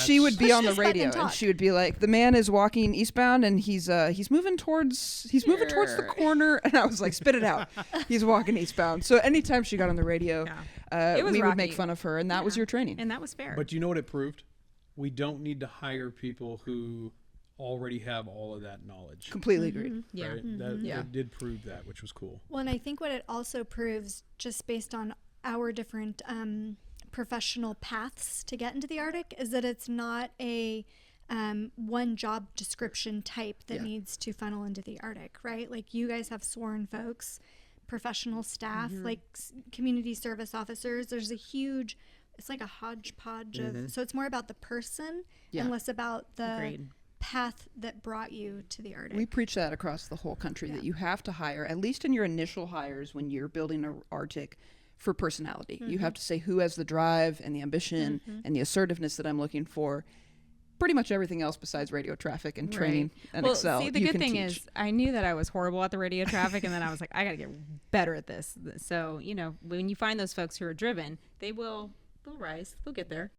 she would be on the radio and talk. she would be like, the man is walking eastbound and he's moving towards the corner. And I was like, spit it out. He's walking eastbound. So anytime she got on the radio, we would make fun of her, and that was your training. And that was fair. But you know what it proved? We don't need to hire people who already have all of that knowledge. Completely agreed. Right? Yeah. That did prove that, which was cool. Well, and I think what it also proves, just based on our different professional paths to get into the Arctic, is that it's not a one job description type that needs to funnel into the Arctic, right? Like, you guys have sworn folks, professional staff, like community service officers. There's a huge, it's like a hodgepodge of, so it's more about the person and less about the path that brought you to the Arctic. We preach that across the whole country, that you have to hire, at least in your initial hires when you're building an Arctic, for personality. You have to say who has the drive and the ambition and the assertiveness that I'm looking for. Pretty much everything else besides radio traffic and training and Excel. See, the good thing is I knew that I was horrible at the radio traffic, and then I was like, I got to get better at this. So, you know, when you find those folks who are driven, they'll rise. They'll get there.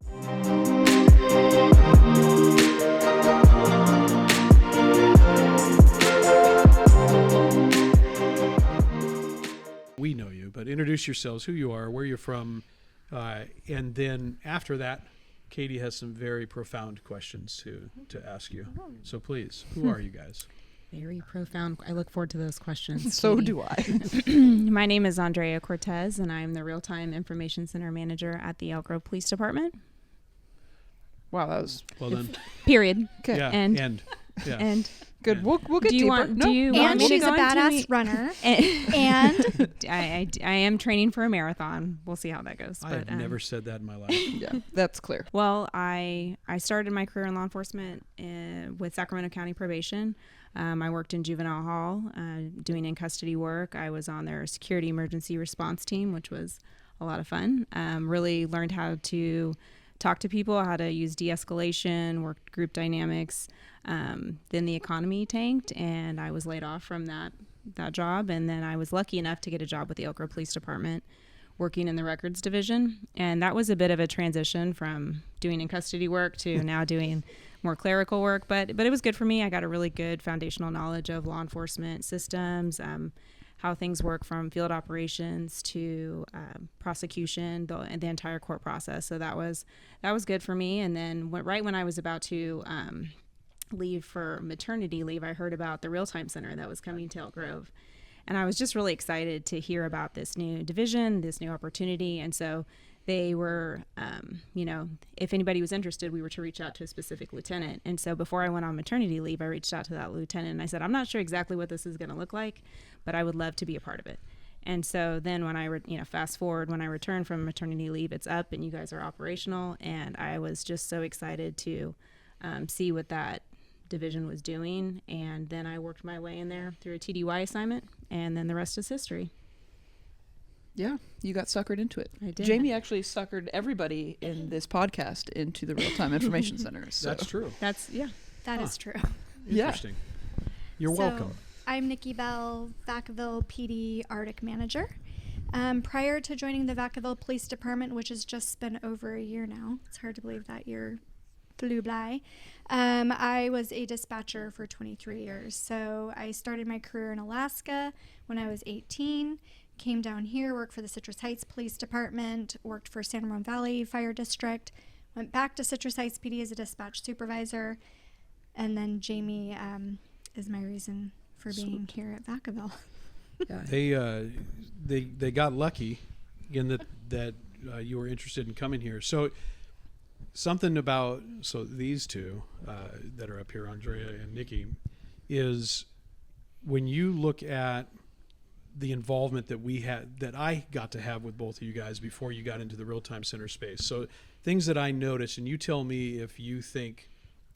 We know you, but introduce yourselves, who you are, where you're from, and then after that, Caity has some very profound questions to ask you. So please, who are you guys? Very profound. I look forward to those questions. So Caity. do I. My name is Andrea Cortez, and I'm the Real-Time Information Center Manager at the Elk Grove Police Department. Wow, that was Well then, Period. okay. yeah, And yeah. and Good. We'll get do you deeper. want? Do you want And me to she's go a into badass runner. And I am training for a marathon. We'll see how that goes. I have never said that in my life. Yeah, that's clear. Well, I started my career in law enforcement with Sacramento County Probation. I worked in juvenile hall doing in-custody work. I was on their security emergency response team, which was a lot of fun. Really learned how to talk to people, how to use de-escalation, worked group dynamics. Then the economy tanked, and I was laid off from that job. And then I was lucky enough to get a job with the Elk Grove Police Department, working in the records division. And that was a bit of a transition from doing in-custody work to now doing more clerical work. But it was good for me. I got a really good foundational knowledge of law enforcement systems, how things work from field operations to prosecution, the entire court process. So that was good for me. And then right when I was about to leave for maternity leave, I heard about the Real-Time Center that was coming to Elk Grove. And I was just really excited to hear about this new division, this new opportunity. And so they were, if anybody was interested, we were to reach out to a specific lieutenant. And so before I went on maternity leave, I reached out to that lieutenant and I said, I'm not sure exactly what this is going to look like, but I would love to be a part of it. And so then when I, fast forward, when I returned from maternity leave, it's up and you guys are operational. And I was just so excited to see what that division was doing. And then I worked my way in there through a TDY assignment, and then the rest is history. Yeah, you got suckered into it. I did. Jamie actually suckered everybody in this podcast into the Real-Time Information Center. So. That's true. that is true. Interesting. You're welcome. I'm Nikki Bell, Vacaville PD RTIC Manager. Prior to joining the Vacaville Police Department, which has just been over a year now, it's hard to believe that year flew by, I was a dispatcher for 23 years. So I started my career in Alaska when I was 18, came down here, worked for the Citrus Heights Police Department, worked for San Ramon Valley Fire District, went back to Citrus Heights PD as a dispatch supervisor, and then Jamie is my reason for being here at Vacaville. Yeah. They got lucky in that you were interested in coming here. So something about these two that are up here, Andrea and Nikki, is when you look at the involvement that I got to have with both of you guys before you got into the Real-Time Center space. So things that I noticed, and you tell me if you think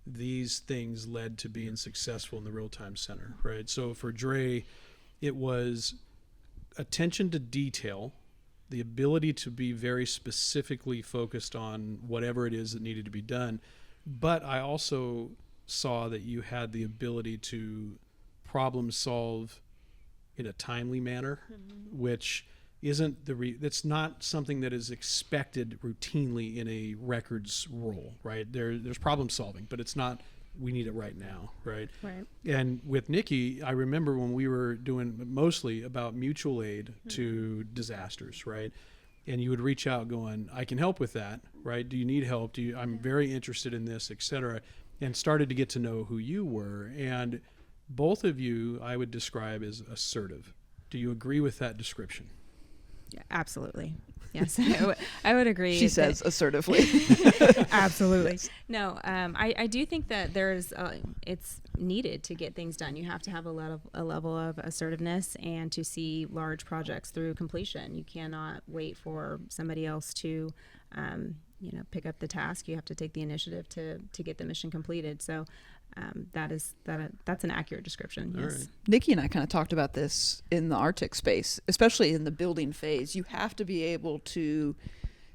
these things led to being successful in the Real-Time Center, right? So for Dre, it was attention to detail, the ability to be very specifically focused on whatever it is that needed to be done. But I also saw that you had the ability to problem solve in a timely manner, which isn't that's not something that is expected routinely in a records role, right? There's problem solving, but it's not, we need it right now, right? Right. And with Nikki, I remember when we were doing mostly about mutual aid to disasters, right? And you would reach out going, I can help with that, right? Do you need help? I'm very interested in this, et cetera. And started to get to know who you were. And both of you, I would describe as assertive. Do you agree with that description? Yeah, absolutely. Yes, I would agree. She says assertively. Absolutely. No, I do think that it's needed to get things done. You have to have a level of assertiveness and to see large projects through completion. You cannot wait for somebody else to, pick up the task. You have to take the initiative to get the mission completed. So that's an accurate description. Yes. Right. Nikki and I kind of talked about this in the RTIC space, especially in the building phase. You have to be able to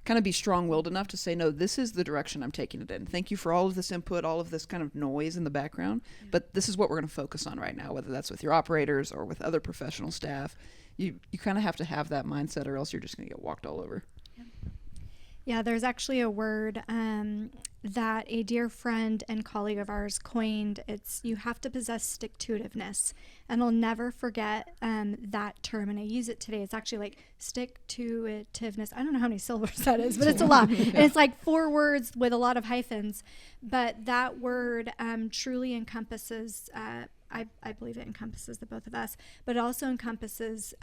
kind of be strong-willed enough to say, no, this is the direction I'm taking it in. Thank you for all of this input, all of this kind of noise in the background, but this is what we're going to focus on right now, whether that's with your operators or with other professional staff. You kind of have to have that mindset, or else you're just going to get walked all over. Yeah, there's actually a word that a dear friend and colleague of ours coined. You have to possess stick-to-it-iveness. And I'll never forget that term, and I use it today. It's actually like stick-to-it-iveness. I don't know how many syllables that is, but it's a lot. And it's like 4 words with a lot of hyphens. But that word truly encompasses, I believe it encompasses the both of us, but it also encompasses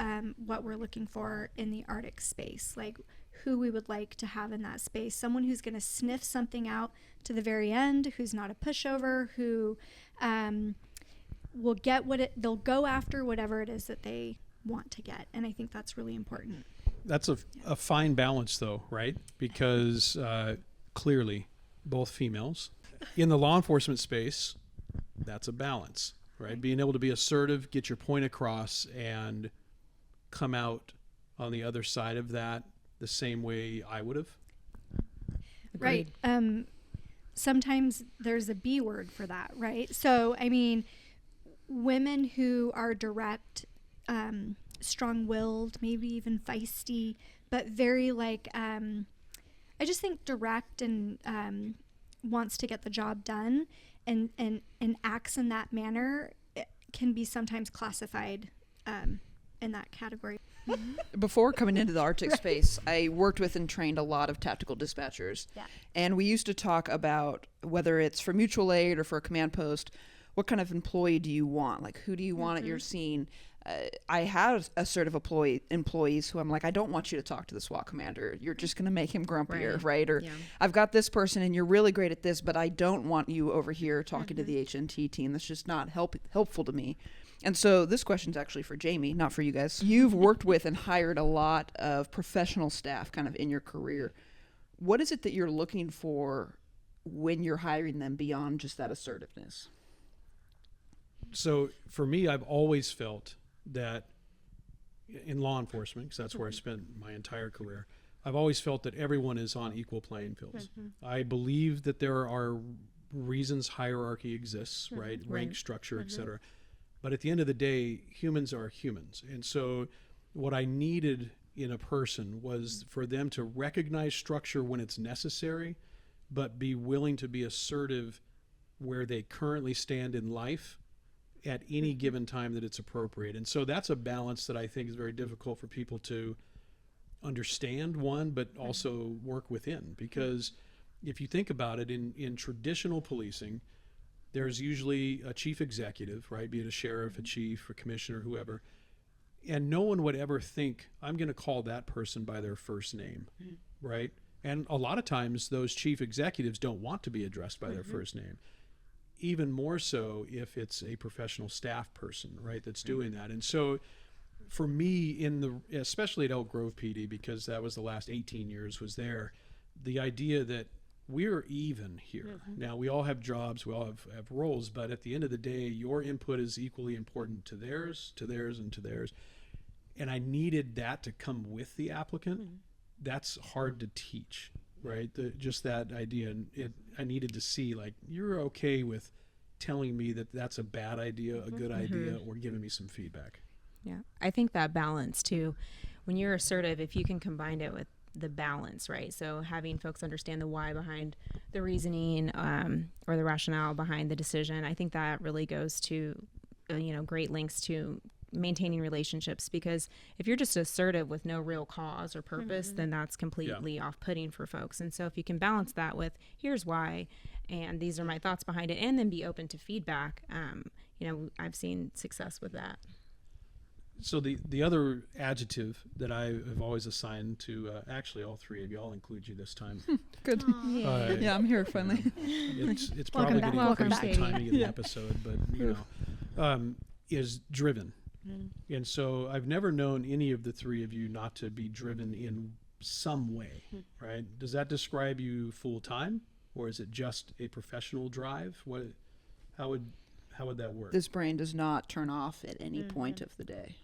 what we're looking for in the Arctic space, like who we would like to have in that space. Someone who's going to sniff something out to the very end, who's not a pushover, who will get they'll go after whatever it is that they want to get. And I think that's really important. That's a fine balance, though, right? Because clearly, both females. In the law enforcement space, that's a balance, right? Being able to be assertive, get your point across, and come out on the other side of that the same way I would have. Right. Sometimes there's a B word for that, right? So, I mean, women who are direct, strong-willed, maybe even feisty, but very I just think direct and wants to get the job done and acts in that manner, it can be sometimes classified in that category. Before coming into the RTIC space, I worked with and trained a lot of tactical dispatchers. Yeah. And we used to talk about whether it's for mutual aid or for a command post, what kind of employee do you want? Like, who do you want at your scene? I have assertive employees who I'm like, I don't want you to talk to the SWAT commander. You're just going to make him grumpier, right? Or I've got this person and you're really great at this, but I don't want you over here talking to the HNT team. That's just not helpful to me. And so this question's actually for Jamie, not for you guys. You've worked with and hired a lot of professional staff kind of in your career. What is it that you're looking for when you're hiring them beyond just that assertiveness? So for me, I've always felt that in law enforcement, because that's where I spent my entire career, I've always felt that everyone is on equal playing fields. I believe that there are reasons hierarchy exists, right? Rank structure, et cetera. But at the end of the day, humans are humans. And so what I needed in a person was for them to recognize structure when it's necessary, but be willing to be assertive where they currently stand in life at any given time that it's appropriate. And so that's a balance that I think is very difficult for people to understand, one, but also work within. Because if you think about it, in traditional policing, there's usually a chief executive, right? Be it a sheriff, a chief, a commissioner, whoever. And no one would ever think, I'm going to call that person by their first name, right? And a lot of times those chief executives don't want to be addressed by their first name. Even more so if it's a professional staff person, right, that's doing that. And so for me, especially at Elk Grove PD, because that was the last 18 years was there, the idea that we're even here. Now, we all have jobs, we all have roles, but at the end of the day, your input is equally important to theirs, and to theirs. And I needed that to come with the applicant. That's hard to teach, right? Just that idea. And I needed to see, like, you're okay with telling me that that's a bad idea, a good idea, or giving me some feedback. Yeah, I think that balance too, when you're assertive, if you can combine it with the balance, right? So having folks understand the why behind the reasoning or the rationale behind the decision, I think that really goes to, great links to maintaining relationships, because if you're just assertive with no real cause or purpose, then that's completely off-putting for folks. And so if you can balance that with here's why, and these are my thoughts behind it, and then be open to feedback, I've seen success with that. So the other adjective that I have always assigned to actually all three of you, I'll include you this time. Good. Yeah, I'm here finally. It's probably going to increase the timing of the episode, but is driven. And so I've never known any of the three of you not to be driven in some way, right? Does that describe you full time, or is it just a professional drive? How would that work? This brain does not turn off at any point of the day.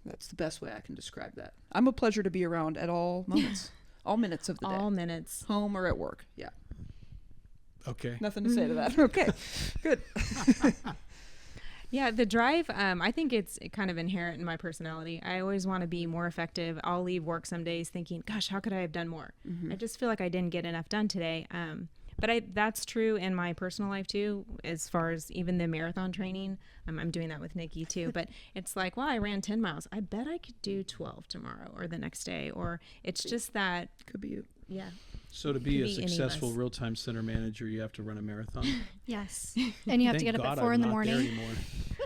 That's the best way I can describe that. I'm a pleasure to be around at all moments. All minutes of the day. All minutes. Home or at work. Yeah. Okay. Nothing to say to that. Okay. Good. Yeah, the drive, I think it's kind of inherent in my personality. I always want to be more effective. I'll leave work some days thinking, gosh, how could I have done more? I just feel like I didn't get enough done today. But that's true in my personal life too, as far as even the marathon training. I'm doing that with Nikki too. But it's like, well, I ran 10 miles. I bet I could do 12 tomorrow or the next day. Or it's just that. Could be you. Yeah. So to be a successful real-time center manager, you have to run a marathon? Yes. And you have to get up at 4 in the morning.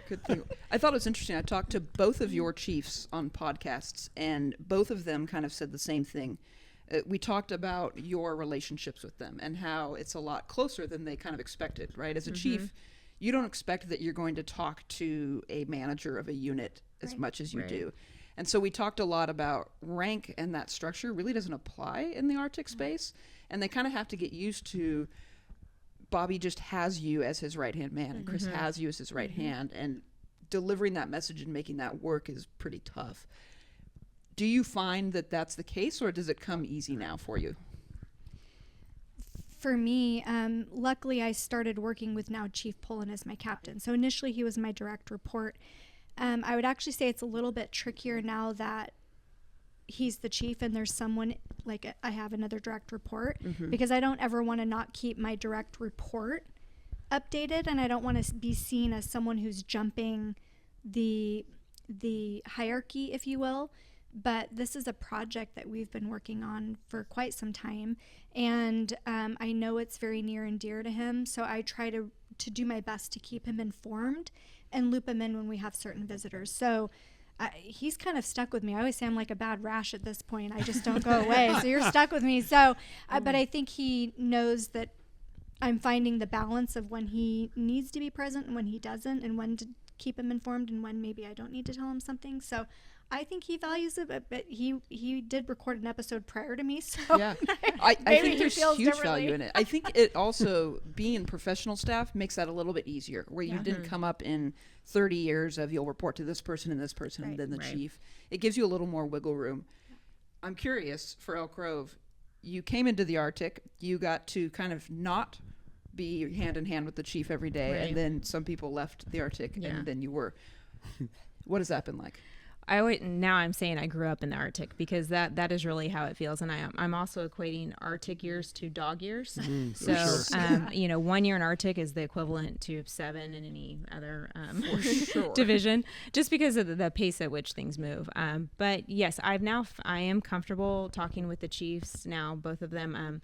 Good thing. I thought it was interesting. I talked to both of your chiefs on podcasts, and both of them kind of said the same thing. We talked about your relationships with them and how it's a lot closer than they kind of expected, right? As a chief, you don't expect that you're going to talk to a manager of a unit as much as you do. And so we talked a lot about rank, and that structure really doesn't apply in the RTIC space. And they kind of have to get used to Bobby just has you as his right-hand man, and Chris has you as his right hand. And delivering that message and making that work is pretty tough. Do you find that that's the case, or does it come easy now for you? For me, luckily I started working with now Chief Pullen as my captain. So initially he was my direct report. I would actually say it's a little bit trickier now that he's the chief and there's someone, like I have another direct report, because I don't ever want to not keep my direct report updated, and I don't want to be seen as someone who's jumping the hierarchy, if you will. But this is a project that we've been working on for quite some time, and I know it's very near and dear to him, so I try to do my best to keep him informed and loop him in when we have certain visitors. So he's kind of stuck with me. I always say I'm like a bad rash at this point. I just don't go away. So you're stuck with me. So, but I think he knows that I'm finding the balance of when he needs to be present and when he doesn't, and when to keep him informed and when maybe I don't need to tell him something. So I think he values it, but he did record an episode prior to me. So yeah, I think there's huge value in it. I think it also, being professional staff makes that a little bit easier, where you didn't come up in 30 years of you'll report to this person and this person and then the chief. It gives you a little more wiggle room. I'm curious, for Elk Grove, you came into the RTIC, you got to kind of not be hand in hand with the chief every day, and then some people left the RTIC and then you were. What has that been like? Now I'm saying I grew up in the RTIC, because that is really how it feels. And I'm also equating RTIC years to dog years. So, 1 year in RTIC is the equivalent to 7 in any other division, just because of the pace at which things move. But yes, I am comfortable talking with the chiefs now, both of them.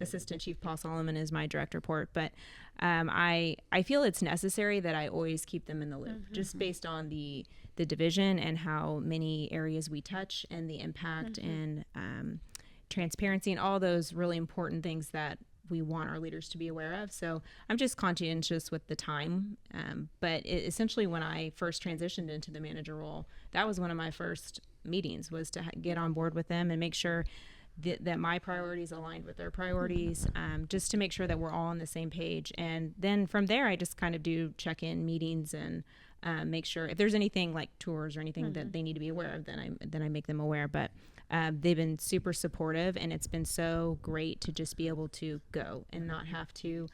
Assistant Chief Paul Solomon is my direct report, but I feel it's necessary that I always keep them in the loop, just based on the division and how many areas we touch, and the impact and transparency and all those really important things that we want our leaders to be aware of. So I'm just conscientious with the time. But essentially, when I first transitioned into the manager role, that was one of my first meetings, was to get on board with them and make sure that my priorities aligned with their priorities, just to make sure that we're all on the same page. And then from there, I just kind of do check-in meetings and make sure if there's anything like tours or anything that they need to be aware of, then I make them aware. But they've been super supportive, and it's been so great to just be able to go and not have to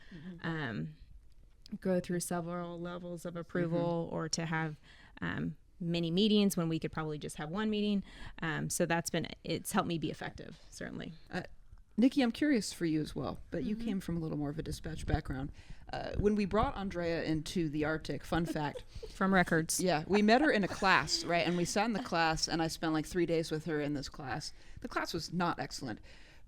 go through several levels of approval, or to have many meetings when we could probably just have one meeting. So it's helped me be effective, certainly. Nikki, I'm curious for you as well, but you came from a little more of a dispatch background. When we brought Andrea into the RTIC, fun fact. From records. Yeah, we met her in a class, right? And we sat in the class, and I spent like 3 days with her in this class. The class was not excellent,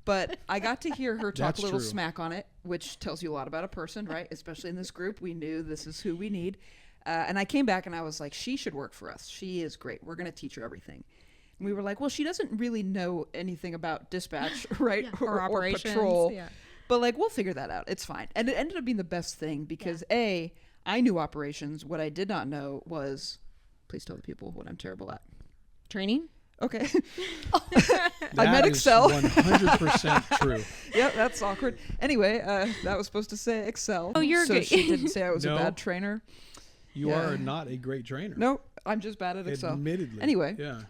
but I got to hear her talk That's a little true. smack on it, which tells you a lot about a person, right? Especially in this group, we knew this is who we need. And I came back, and I was like, she should work for us. She is great. We're going to teach her everything. And we were like, well, she doesn't really know anything about dispatch, right? Or operations. patrol. Yeah. But like, we'll figure that out. It's fine. And it ended up being the best thing because I knew operations. What I did not know was, please tell the people what I'm terrible at. Training? Okay. That I met is Excel. 100% true. Yep, that's awkward. Anyway, that was supposed to say Excel. Oh, you're so good. she didn't say I was No. a bad trainer. You Yeah. are not a great trainer. No, I'm just bad at Excel. Admittedly. Anyway. Yeah.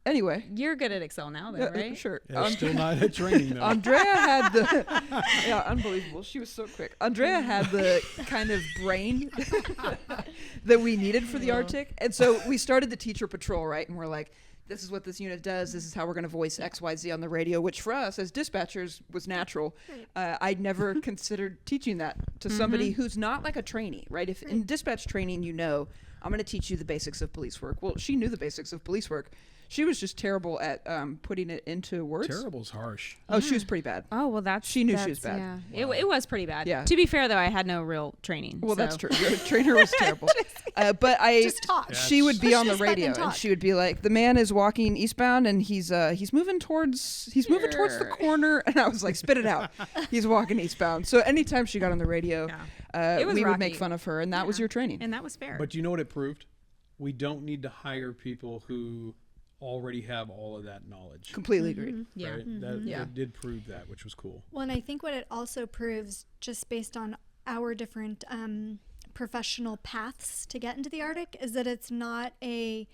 Anyway. You're good at Excel now, though, right? Sure. Yeah, still not at training, though. Andrea had the unbelievable. She was so quick. Andrea had the kind of brain that we needed for the RTIC, and so we started the teacher patrol, right? And we're like, this is what this unit does. This is how we're going to voice XYZ on the radio, which for us as dispatchers was natural. I'd never considered teaching that to somebody who's not like a trainee, right? If in dispatch training, I'm going to teach you the basics of police work. Well, she knew the basics of police work. She was just terrible at putting it into words. Terrible's harsh. Oh, she was pretty bad. Oh, well, She knew she was bad. Yeah. It was pretty bad. Yeah. To be fair, though, I had no real training. Well, so. that's true. Your trainer was terrible. But Just talk. she would be on the Push this button radio and and talk. she would be like, the man is walking eastbound and he's moving towards the corner. And I was like, spit it out. He's walking eastbound. So anytime she got on the radio, It was we would rocky. make fun of her, and that was your training. And that was fair. But you know what it proved? We don't need to hire people who already have all of that knowledge. Completely agreed. Yeah. Right? That did prove that, which was cool. Well, and I think what it also proves, just based on our different professional paths to get into the RTIC, is that it's not a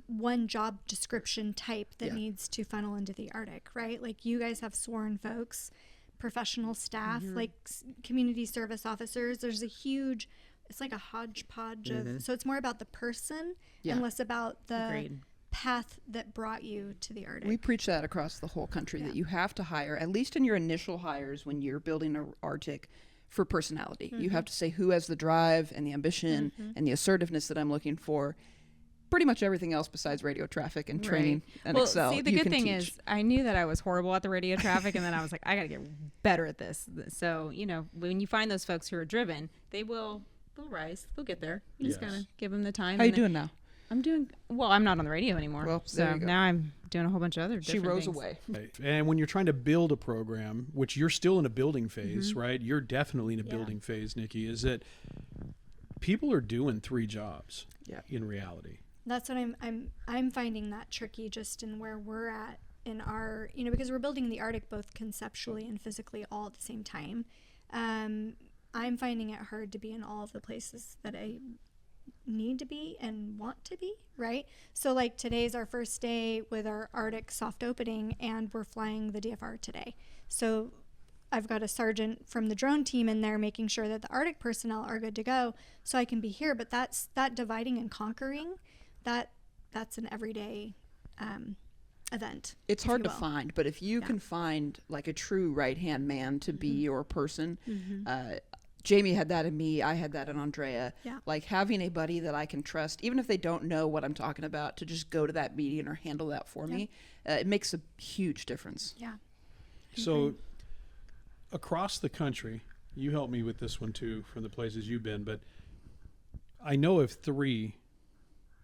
one job description type that needs to funnel into the RTIC, right? Like you guys have sworn folks, professional staff, like community service officers. There's a huge, it's like a hodgepodge of, so it's more about the person and less about the Agreed. path that brought you to the RTIC. We preach that across the whole country that you have to hire, at least in your initial hires when you're building an RTIC, for personality. You have to say who has the drive and the ambition and the assertiveness that I'm looking for. Pretty much everything else besides radio traffic and training and well, Excel. See, the you good can thing teach. is I knew that I was horrible at the radio traffic, and then I was like, I got to get better at this. So, when you find those folks who are driven, they'll rise. They'll get there. You just Yes. got to give them the time. How you and then- doing now? I'm doing well. I'm not on the radio anymore. Well, so there you go. now I'm doing a whole bunch of other She different rose things. away. Right. And when you're trying to build a program, which you're still in a building phase, right? You're definitely in a building phase, Nikki, is that people are doing 3 jobs in reality. That's what I'm finding that tricky just in where we're at in our, because we're building the RTIC both conceptually and physically all at the same time. I'm finding it hard to be in all of the places that I need to be and want to be, right? So like today's our first day with our RTIC soft opening and we're flying the DFR today. So I've got a sergeant from the drone team in there making sure that the RTIC personnel are good to go so I can be here. But that dividing and conquering, that's an everyday event. It's if hard you to will. find, but if you can find like a true right-hand man to be your person, Jamie had that in me. I had that in Andrea. Yeah. Like having a buddy that I can trust, even if they don't know what I'm talking about, to just go to that meeting or handle that for me, it makes a huge difference. Yeah. So across the country, you helped me with this one too from the places you've been, but I know of 3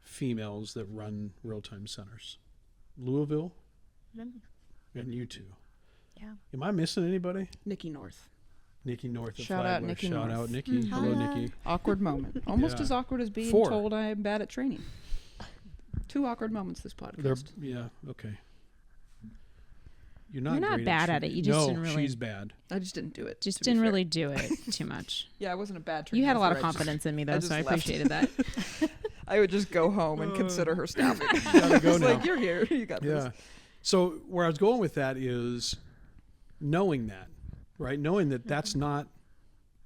females that run real-time centers. Louisville and you 2. Yeah. Am I missing anybody? Nikki North. Nikki North at Shout out Flagler. Nikki Shout North. out Nikki. Hello, Holla. Nikki. Awkward moment. Almost Yeah. as awkward as being 4. told I'm bad at training. 2 awkward moments this podcast. Okay. You're not You're not great bad at it. training. You just no, didn't really- she's bad. I just didn't do it. Just to be didn't fair. really do it too much. Yeah, I wasn't a bad trainer. You had a lot of before. confidence in me, I though, just so I left. appreciated that. I would just go home and consider her staffing. Gotta go It's now. like, you're here. You got this. Yeah. So where I was going with that is knowing that, right? Knowing that that's not,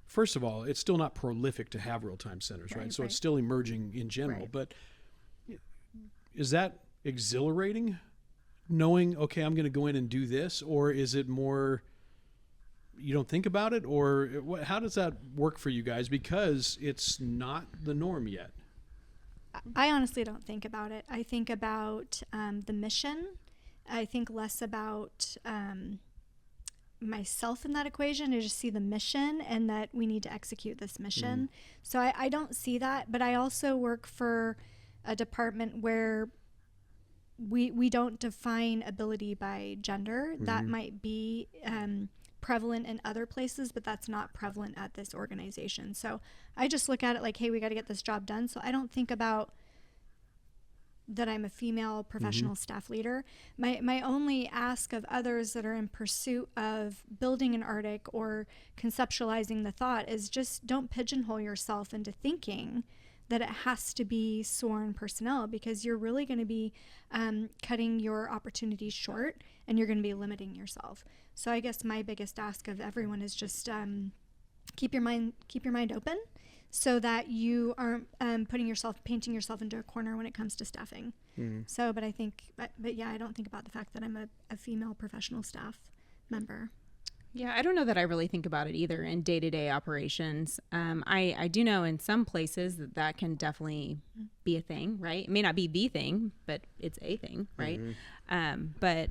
first of all, it's still not prolific to have real-time centers, right? So it's still emerging in general. Right. But is that exhilarating, knowing, okay, I'm going to go in and do this? Or is it more, you don't think about it? Or how does that work for you guys? Because it's not the norm yet. I honestly don't think about it. I think about the mission. I think less about myself in that equation. I just see the mission and that we need to execute this mission. So I don't see that, but I also work for a department where we don't define ability by gender. That might be prevalent in other places, but that's not prevalent at this organization. So I just look at it like, hey, we got to get this job done. So I don't think about that I'm a female professional staff leader. My only ask of others that are in pursuit of building an RTIC or conceptualizing the thought is just don't pigeonhole yourself into thinking that it has to be sworn personnel, because you're really going to be cutting your opportunities short and you're going to be limiting yourself. So I guess my biggest ask of everyone is just keep your mind open, so that you aren't painting yourself into a corner when it comes to staffing. So, but yeah, I don't think about the fact that I'm a female professional staff member. Yeah, I don't know that I really think about it either in day-to-day operations. I do know in some places that can definitely be a thing, right? It may not be the thing, but it's a thing, right? But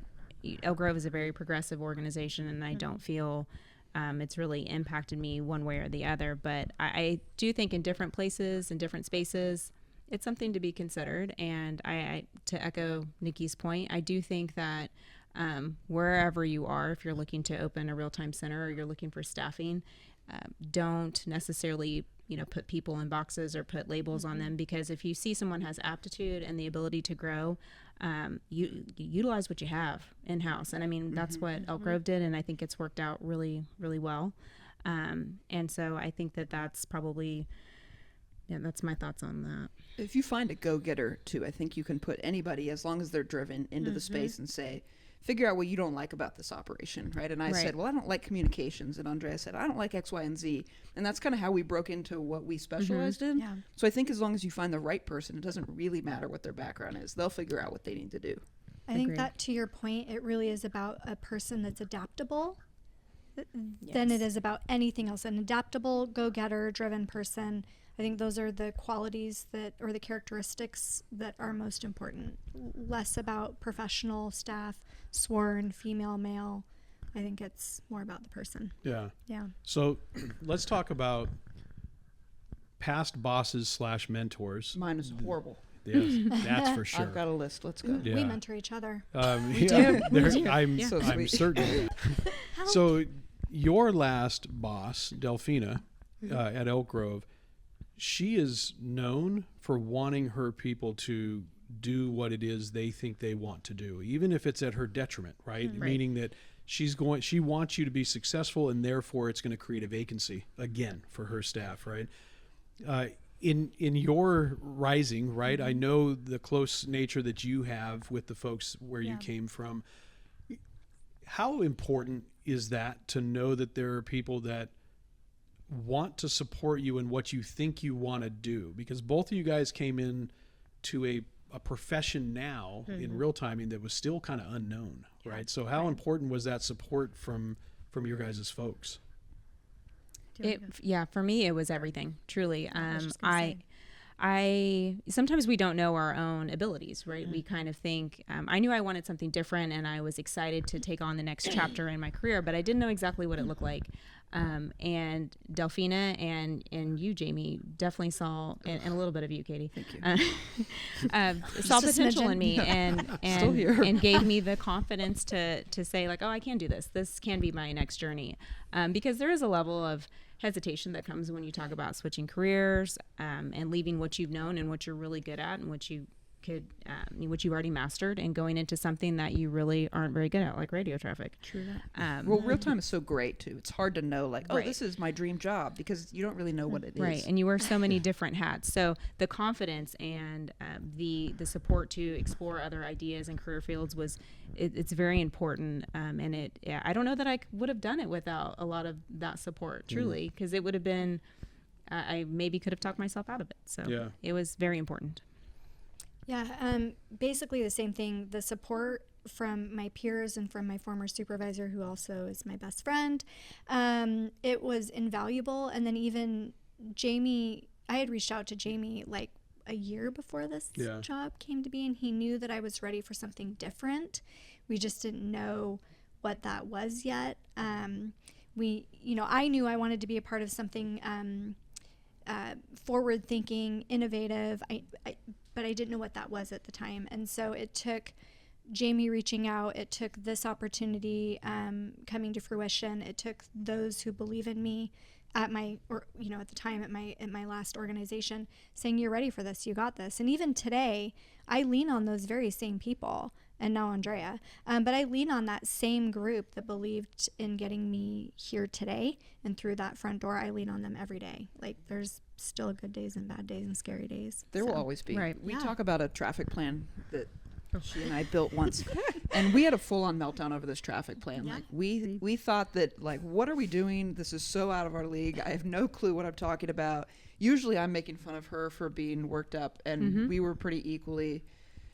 Elk Grove is a very progressive organization, and I don't feel it's really impacted me one way or the other. But I do think in different places and different spaces, it's something to be considered. And I to echo Nikki's point, I do think that wherever you are, if you're looking to open a real-time center or you're looking for staffing, don't necessarily put people in boxes or put labels on them, because if you see someone has aptitude and the ability to grow, you utilize what you have in-house. And I mean, that's what Elk Grove did, and I think it's worked out really, really well. And so I think that's probably, that's my thoughts on that. If you find a go-getter too, I think you can put anybody, as long as they're driven, into the space and say, figure out what you don't like about this operation, right? And I said, well, I don't like communications. And Andrea said, I don't like X, Y, and Z. And that's kind of how we broke into what we specialized in. Yeah. So I think as long as you find the right person, it doesn't really matter what their background is. They'll figure out what they need to do. I think that, to your point, it really is about a person that's adaptable than it is about anything else. An adaptable, go-getter, driven person. I think those are the qualities or the characteristics that are most important. Less about professional staff, sworn, female, male. I think it's more about the person. Yeah. Yeah. So let's talk about past bosses / mentors. Mine is horrible. Yes, that's for sure. I've got a list. Let's go. Yeah. We mentor each other. I'm So I'm sweet. certain. So your last boss, Delphina, at Elk Grove, she is known for wanting her people to do what it is they think they want to do, even if it's at her detriment, right? Meaning that she wants you to be successful, and therefore it's going to create a vacancy again for her staff, right? In your rising, right? I know the close nature that you have with the folks where you came from. How important is that to know that there are people that want to support you in what you think you want to do? Because both of you guys came in to a profession now in real timing that was still kind of unknown, right? So how important was that support from your guys' folks? For me, it was everything, truly. I sometimes we don't know our own abilities, right? We kind of think, I knew I wanted something different, and I was excited to take on the next chapter in my career, but I didn't know exactly what it looked like. And Delphina and you, Jamie, definitely saw, and a little bit of you, Caity. Thank you. Saw potential in me and gave me the confidence to say, like, oh, I can do this. This can be my next journey. Because there is a level of hesitation that comes when you talk about switching careers and leaving what you've known and what you're really good at and what you could, what you've already mastered, and going into something that you really aren't very good at, like radio traffic. True. Well, real time is so great too. It's hard to know, like, oh, this is my dream job, because you don't really know what it is. Right, and you wear so many different hats. So the confidence and the support to explore other ideas and career fields it's very important. And I don't know that I would have done it without a lot of that support, truly, because it would have been, I maybe could have talked myself out of it. So it was very important. Yeah, basically the same thing. The support from my peers and from my former supervisor, who also is my best friend, it was invaluable. And then even Jamie, I had reached out to Jamie like a year before this job came to be, and he knew that I was ready for something different. We just didn't know what that was yet. I knew I wanted to be a part of something forward-thinking, innovative, but I didn't know what that was at the time. And so it took Jamie reaching out, it took this opportunity coming to fruition, it took those who believe in me at the time at my last organization saying, you're ready for this, you got this. And even today, I lean on those very same people, and now Andrea, but I lean on that same group that believed in getting me here today and through that front door. I lean on them every day. Like, there's still good days and bad days and scary days. There will always be. Right. We talk about a traffic plan that she and I built once, and we had a full-on meltdown over this traffic plan. Yeah. Like, we thought that, like, what are we doing? This is so out of our league. I have no clue what I'm talking about. Usually I'm making fun of her for being worked up, and we were pretty equally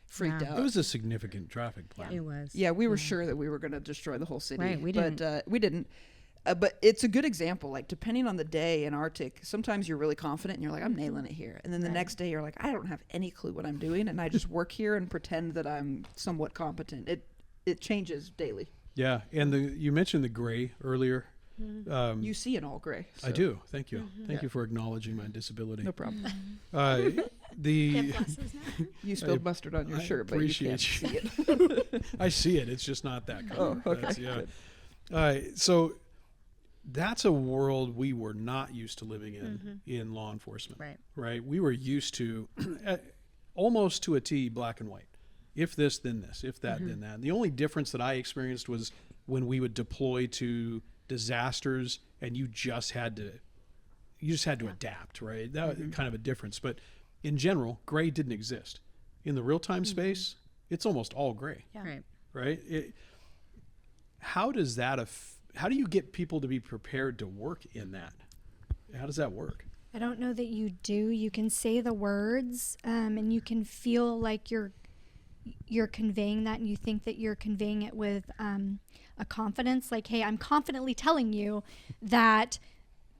freaked out. It was a significant traffic plan. It was. Yeah, we were sure that we were going to destroy the whole city. Right, we But we didn't. But it's a good example. Like, depending on the day in RTIC, sometimes you're really confident and you're like, I'm nailing it here. And then the next day you're like, I don't have any clue what I'm doing. And I just work here and pretend that I'm somewhat competent. It changes daily. Yeah, and you mentioned the gray earlier. You see it all gray. I do. Thank you. Thank you for acknowledging my disability. No problem. You spilled mustard on your shirt, but you can't see it. I see it. It's just not that color. Oh, okay. So that's a world we were not used to living in law enforcement. Right. We were used to almost to a T, black and white. If this, then this. If that, then that. And the only difference that I experienced was when we would deploy to disasters, and you just had to adapt. Right. That was kind of a difference. But in general, gray didn't exist. In the real-time space, it's almost all gray. Yeah. Right. How does that how do you get people to be prepared to work in that? How does that work? I don't know that you do. You can say the words, and you can feel like you're conveying that, and you think that you're conveying it with a confidence. Like, hey, I'm confidently telling you that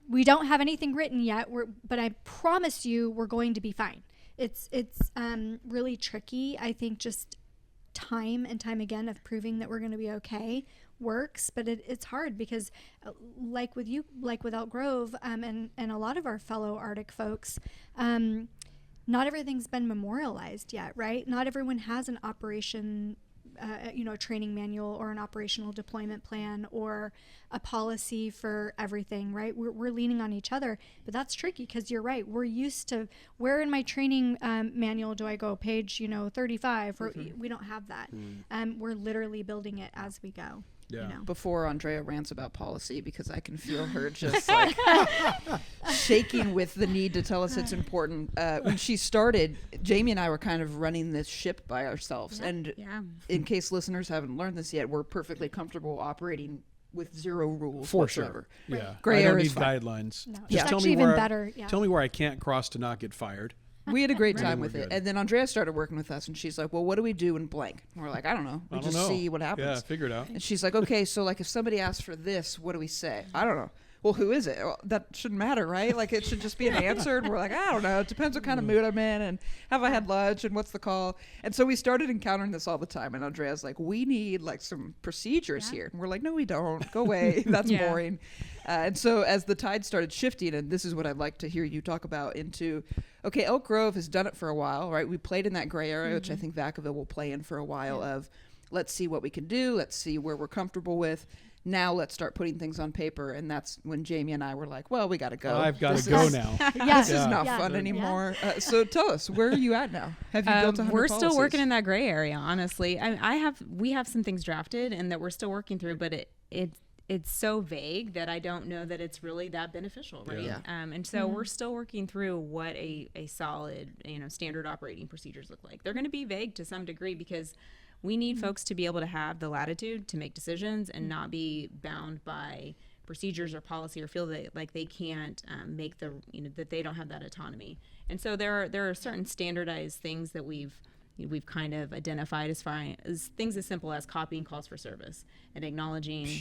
we don't have anything written yet, but I promise you we're going to be fine. It's really tricky. I think just time and time again of proving that we're going to be okay works, but it's hard because like with you, like with Elk Grove, and a lot of our fellow Arctic folks, not everything's been memorialized yet, right? Not everyone has an operation, a training manual or an operational deployment plan or a policy for everything, right? We're leaning on each other, but that's tricky because you're right. We're used to, where in my training manual do I go? Page, 35. We don't have that. We're literally building it as we go. Yeah. Before Andrea rants about policy, because I can feel her just like shaking with the need to tell us it's important. When she started, Jamie and I were kind of running this ship by ourselves. And in case listeners haven't learned this yet, we're perfectly comfortable operating with zero rules For whatsoever. sure. Yeah. Gray I don't area need is fine. guidelines. No, Just it's tell actually me even better. Yeah. Tell me where I can't cross to not get fired. We had a great Right. time We're with it. good. And then Andrea started working with us, and she's like, well, what do we do in blank? And we're like, I don't know. We just see what happens. Yeah, figure it out. And she's like, okay, so like if somebody asks for this, what do we say? I don't know. Well, who is it? Well, that shouldn't matter, right? Like, it should just be an answer. And we're like, I don't know. It depends what kind of mood I'm in, and have I had lunch, and what's the call? And so we started encountering this all the time. And Andrea's like, we need like some procedures here. And we're like, no, we don't. Go away. That's boring. And so as the tide started shifting, and this is what I'd like to hear you talk about into, okay, Elk Grove has done it for a while, right? We played in that gray area, which I think Vacaville will play in for a while of, let's see what we can do. Let's see where we're comfortable with. Now let's start putting things on paper. And that's when Jamie and I were like, well, we got to go. I've got to go now. This is not fun anymore. So tell us, where are you at now? Have you built 100 We're policies? still working in that gray area, honestly. We have some things drafted and that we're still working through, but it's so vague that I don't know that it's really that beneficial, right? Yeah. And so we're still working through what a solid, standard operating procedures look like. They're going to be vague to some degree because we need folks to be able to have the latitude to make decisions and not be bound by procedures or policy or feel that like they can't make that they don't have that autonomy. And so there are certain standardized things that we've we've kind of identified as far as things as simple as copying calls for service and acknowledging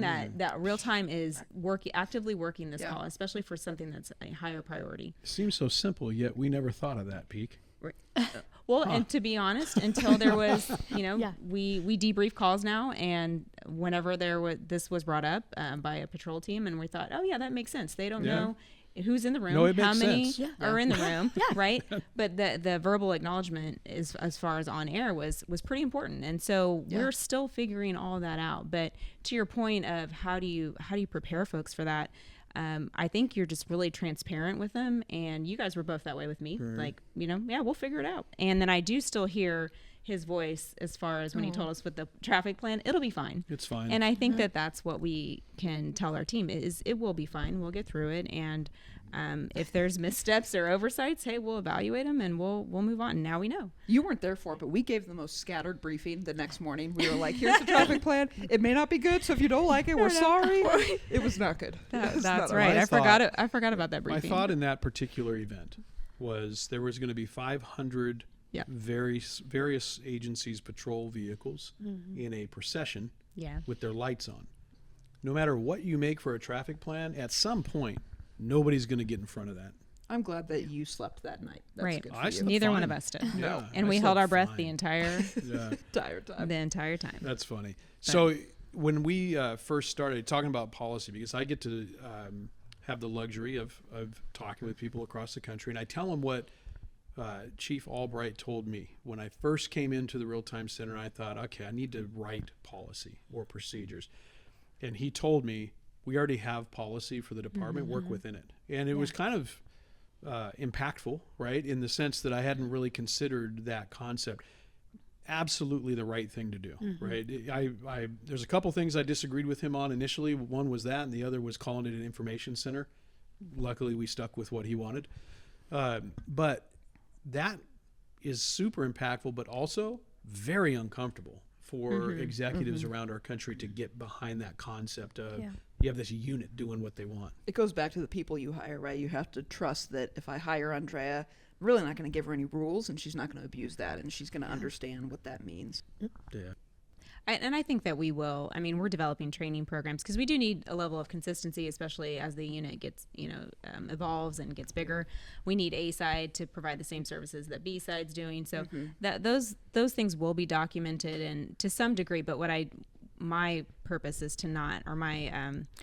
that real time is actively working this call, especially for something that's a higher priority. It seems so simple, yet we never thought of that, Peak. Right. Well, and to be honest, until there was, we debrief calls now, and whenever this was brought up by a patrol team, and we thought, oh yeah, that makes sense. They don't know who's in the room, how many are in the room, right? But the verbal acknowledgement is, as far as on air, was pretty important, and so we're still figuring all that out. But to your point of how do you prepare folks for that? I think you're just really transparent with them, and you guys were both that way with me. Like, we'll figure it out. And then I do still hear his voice as far as when he told us with the traffic plan, it'll be fine. It's fine. And I think that's what we can tell our team is it will be fine. We'll get through it. And if there's missteps or oversights, hey, we'll evaluate them and we'll move on. Now we know. You weren't there for it, but we gave the most scattered briefing the next morning. We were like, here's the traffic plan. It may not be good, so if you don't like it, we're sorry. It was not good. That's right. I forgot about that briefing. My thought in that particular event was there was going to be 500 various agencies' patrol vehicles in a procession with their lights on. No matter what you make for a traffic plan, at some point, nobody's going to get in front of that. I'm glad that you slept that night. That's right. Good for you. Neither one of us did. Yeah, and we held our breath the entire time. The entire time. That's funny. So when we first started talking about policy, because I get to have the luxury of talking with people across the country, and I tell them what Chief Albright told me when I first came into the Real-Time Center. I thought, okay, I need to write policy or procedures. And he told me, we already have policy for the department, work within it. And it was kind of impactful, right? In the sense that I hadn't really considered that concept. Absolutely the right thing to do, right? I there's a couple things I disagreed with him on initially. One was that, and the other was calling it an information center. Luckily, we stuck with what he wanted. But that is super impactful, but also very uncomfortable for executives around our country to get behind that concept of you have this unit doing what they want. It goes back to the people you hire, right? You have to trust that if I hire Andrea, I'm really not going to give her any rules, and she's not going to abuse that, and she's going to understand what that means. Yeah. And I think that we will. I mean, we're developing training programs because we do need a level of consistency, especially as the unit gets, evolves and gets bigger. We need A side to provide the same services that B side's doing. So that those things will be documented and to some degree. But my purpose is to not, or my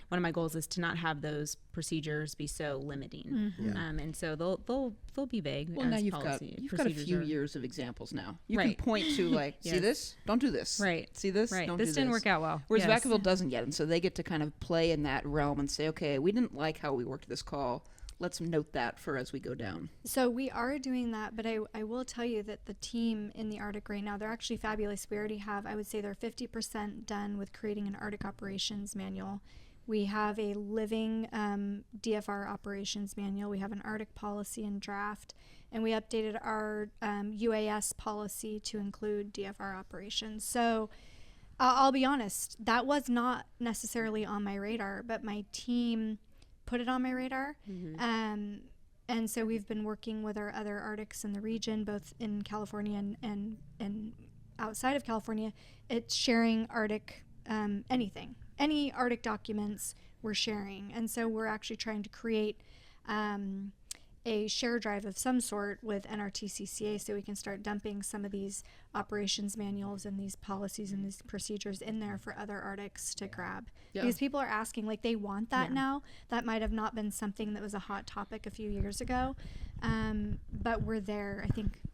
one of my goals is to not have those procedures be so limiting. And so they'll be vague. Well, now you've got a few years of examples now. You can point to see this, don't do this. Right. See this, right. Don't do this. This didn't work out well. Whereas Vacaville doesn't yet, and so they get to kind of play in that realm and say, okay, we didn't like how we worked this call. Let's note that for as we go down. So we are doing that, but I will tell you that the team in the Arctic right now, they're actually fabulous. We already have, I would say they're 50% done with creating an Arctic operations manual. We have a living DFR operations manual. We have an Arctic policy and draft, and we updated our UAS policy to include DFR operations. So I'll be honest, that was not necessarily on my radar, but my team put it on my radar. And so we've been working with our other Arctics in the region, both in California and outside of California. It's sharing Arctic anything. Any Arctic documents we're sharing. And so we're actually trying to create a share drive of some sort with NRTCCA so we can start dumping some of these operations manuals and these policies and these procedures in there for other Arctics to grab. Because people are asking, like, they want that now. That might have not been something that was a hot topic a few years ago. But we're there.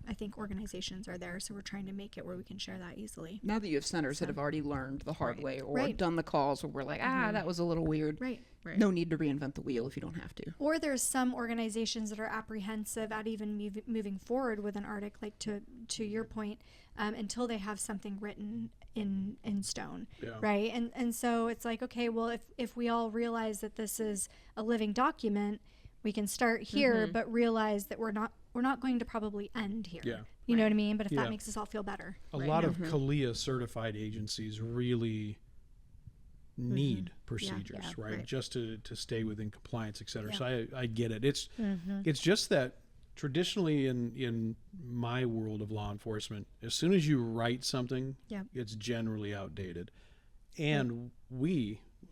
I think organizations are there, so we're trying to make it where we can share that easily. Now that you have centers that have already learned the hard way or done the calls where we're like, that was a little weird. Right. No need to reinvent the wheel if you don't have to. Or there's some organizations that are apprehensive at even moving forward with an Arctic, like to your point, until they have something written in stone, right? And so it's like, okay, well, if we all realize that this is a living document, we can start here, but realize that we're not going to probably end here. Yeah. You know what I mean? But if that makes us all feel better. A lot of CALIA certified agencies really need procedures, right? Just to stay within compliance, et cetera. So I get it. It's just that traditionally in my world of law enforcement, as soon as you write something, Yep. it's generally outdated. And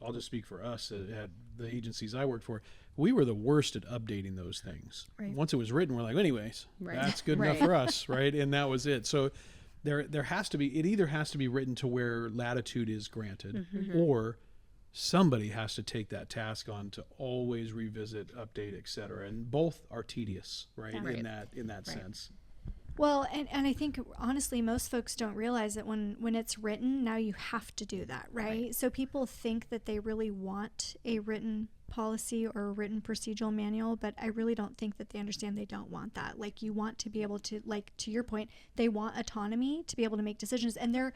I'll just speak for us at the agencies I worked for, we were the worst at updating those things. Right. Once it was written, we're like, anyways, Right. that's good enough for us, right? And that was it. So there has to be, it either has to be written to where latitude is granted, or somebody has to take that task on to always revisit, update, et cetera. And both are tedious, right? Yeah. In that sense. Well, and I think honestly, most folks don't realize that when it's written, now you have to do that, right? So people think that they really want a written policy or a written procedural manual, but I really don't think that they understand they don't want that. Like, you want to be able to, like, to your point, they want autonomy to be able to make decisions. And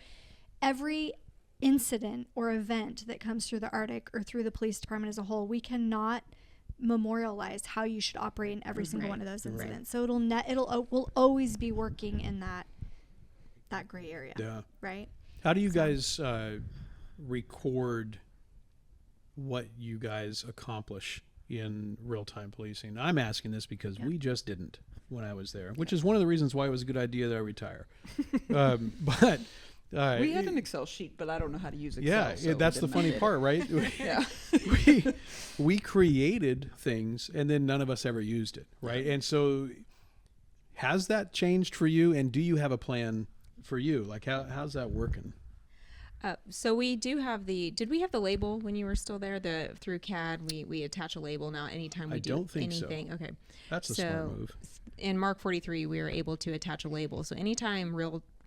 every incident or event that comes through the RTIC or through the police department as a whole, we cannot memorialize how you should operate in every single one of those incidents. So we'll always be working in that gray area. Yeah. Right. How do you guys record what you guys accomplish in real-time policing? I'm asking this because we just didn't when I was there, which is one of the reasons why it was a good idea that I retire. But we had an Excel sheet, but I don't know how to use Excel. yeah, so that's the funny part, right? Yeah. we created things and then none of us ever used it, right? And so has that changed for you, and do you have a plan for you? Like, how's that working? So we do have did we have the label when you were still there? Through CAD, we attach a label now anytime we I do don't think anything. so. Okay. That's a smart move. In Mark 43, we are able to attach a label. So anytime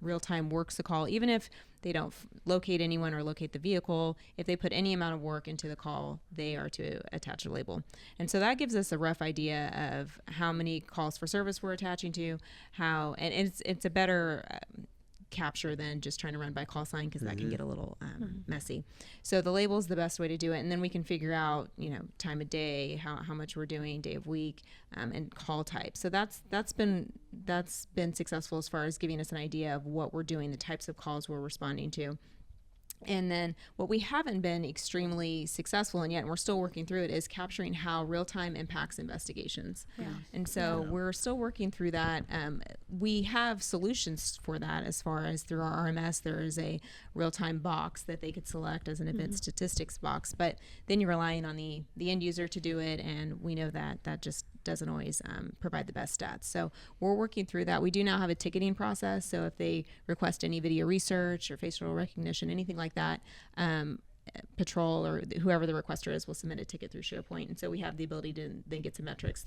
real-time works the call, even if they don't locate anyone or locate the vehicle, if they put any amount of work into the call, they are to attach a label. And so that gives us a rough idea of how many calls for service we're attaching to, and it's a better capture than just trying to run by call sign, because that can get a little messy. So the label is the best way to do it, and then we can figure out, time of day, how much we're doing, day of week, and call type. So that's been successful as far as giving us an idea of what we're doing, the types of calls we're responding to. And then what we haven't been extremely successful in yet, and we're still working through it, is capturing how real-time impacts investigations. Yeah. And so we're still working through that. We have solutions for that as far as through our RMS. There is a real-time box that they could select as an event statistics box, but then you're relying on the end user to do it, and we know that just doesn't always provide the best stats. So we're working through that. We do now have a ticketing process, so if they request any video research or facial recognition, anything like that, patrol or whoever the requester is will submit a ticket through SharePoint, and so we have the ability to then get some metrics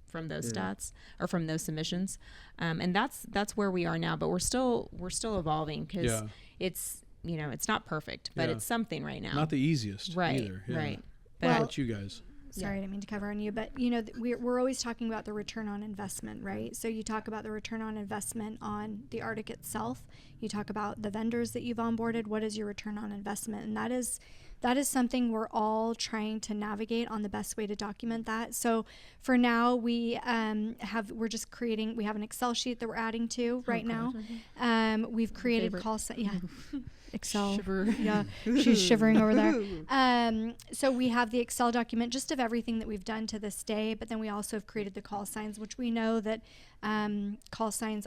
from those stats or from those submissions, and that's where we are now. But we're still evolving, because it's it's not perfect, but it's something right now. Not the easiest either. Yeah. Right. How about you guys? Sorry, I didn't mean to cover on you, but we're always talking about the return on investment, right? So you talk about the return on investment on the RTIC itself. You talk about the vendors that you've onboarded. What is your return on investment? And that is something we're all trying to navigate on the best way to document that. So for now, we we're just creating. We have an Excel sheet that we're adding to right now. We've created call. Excel. Shiver. Yeah, she's shivering over there. So we have the Excel document just of everything that we've done to this day, but then we also have created the call signs, which we know that RTIC call signs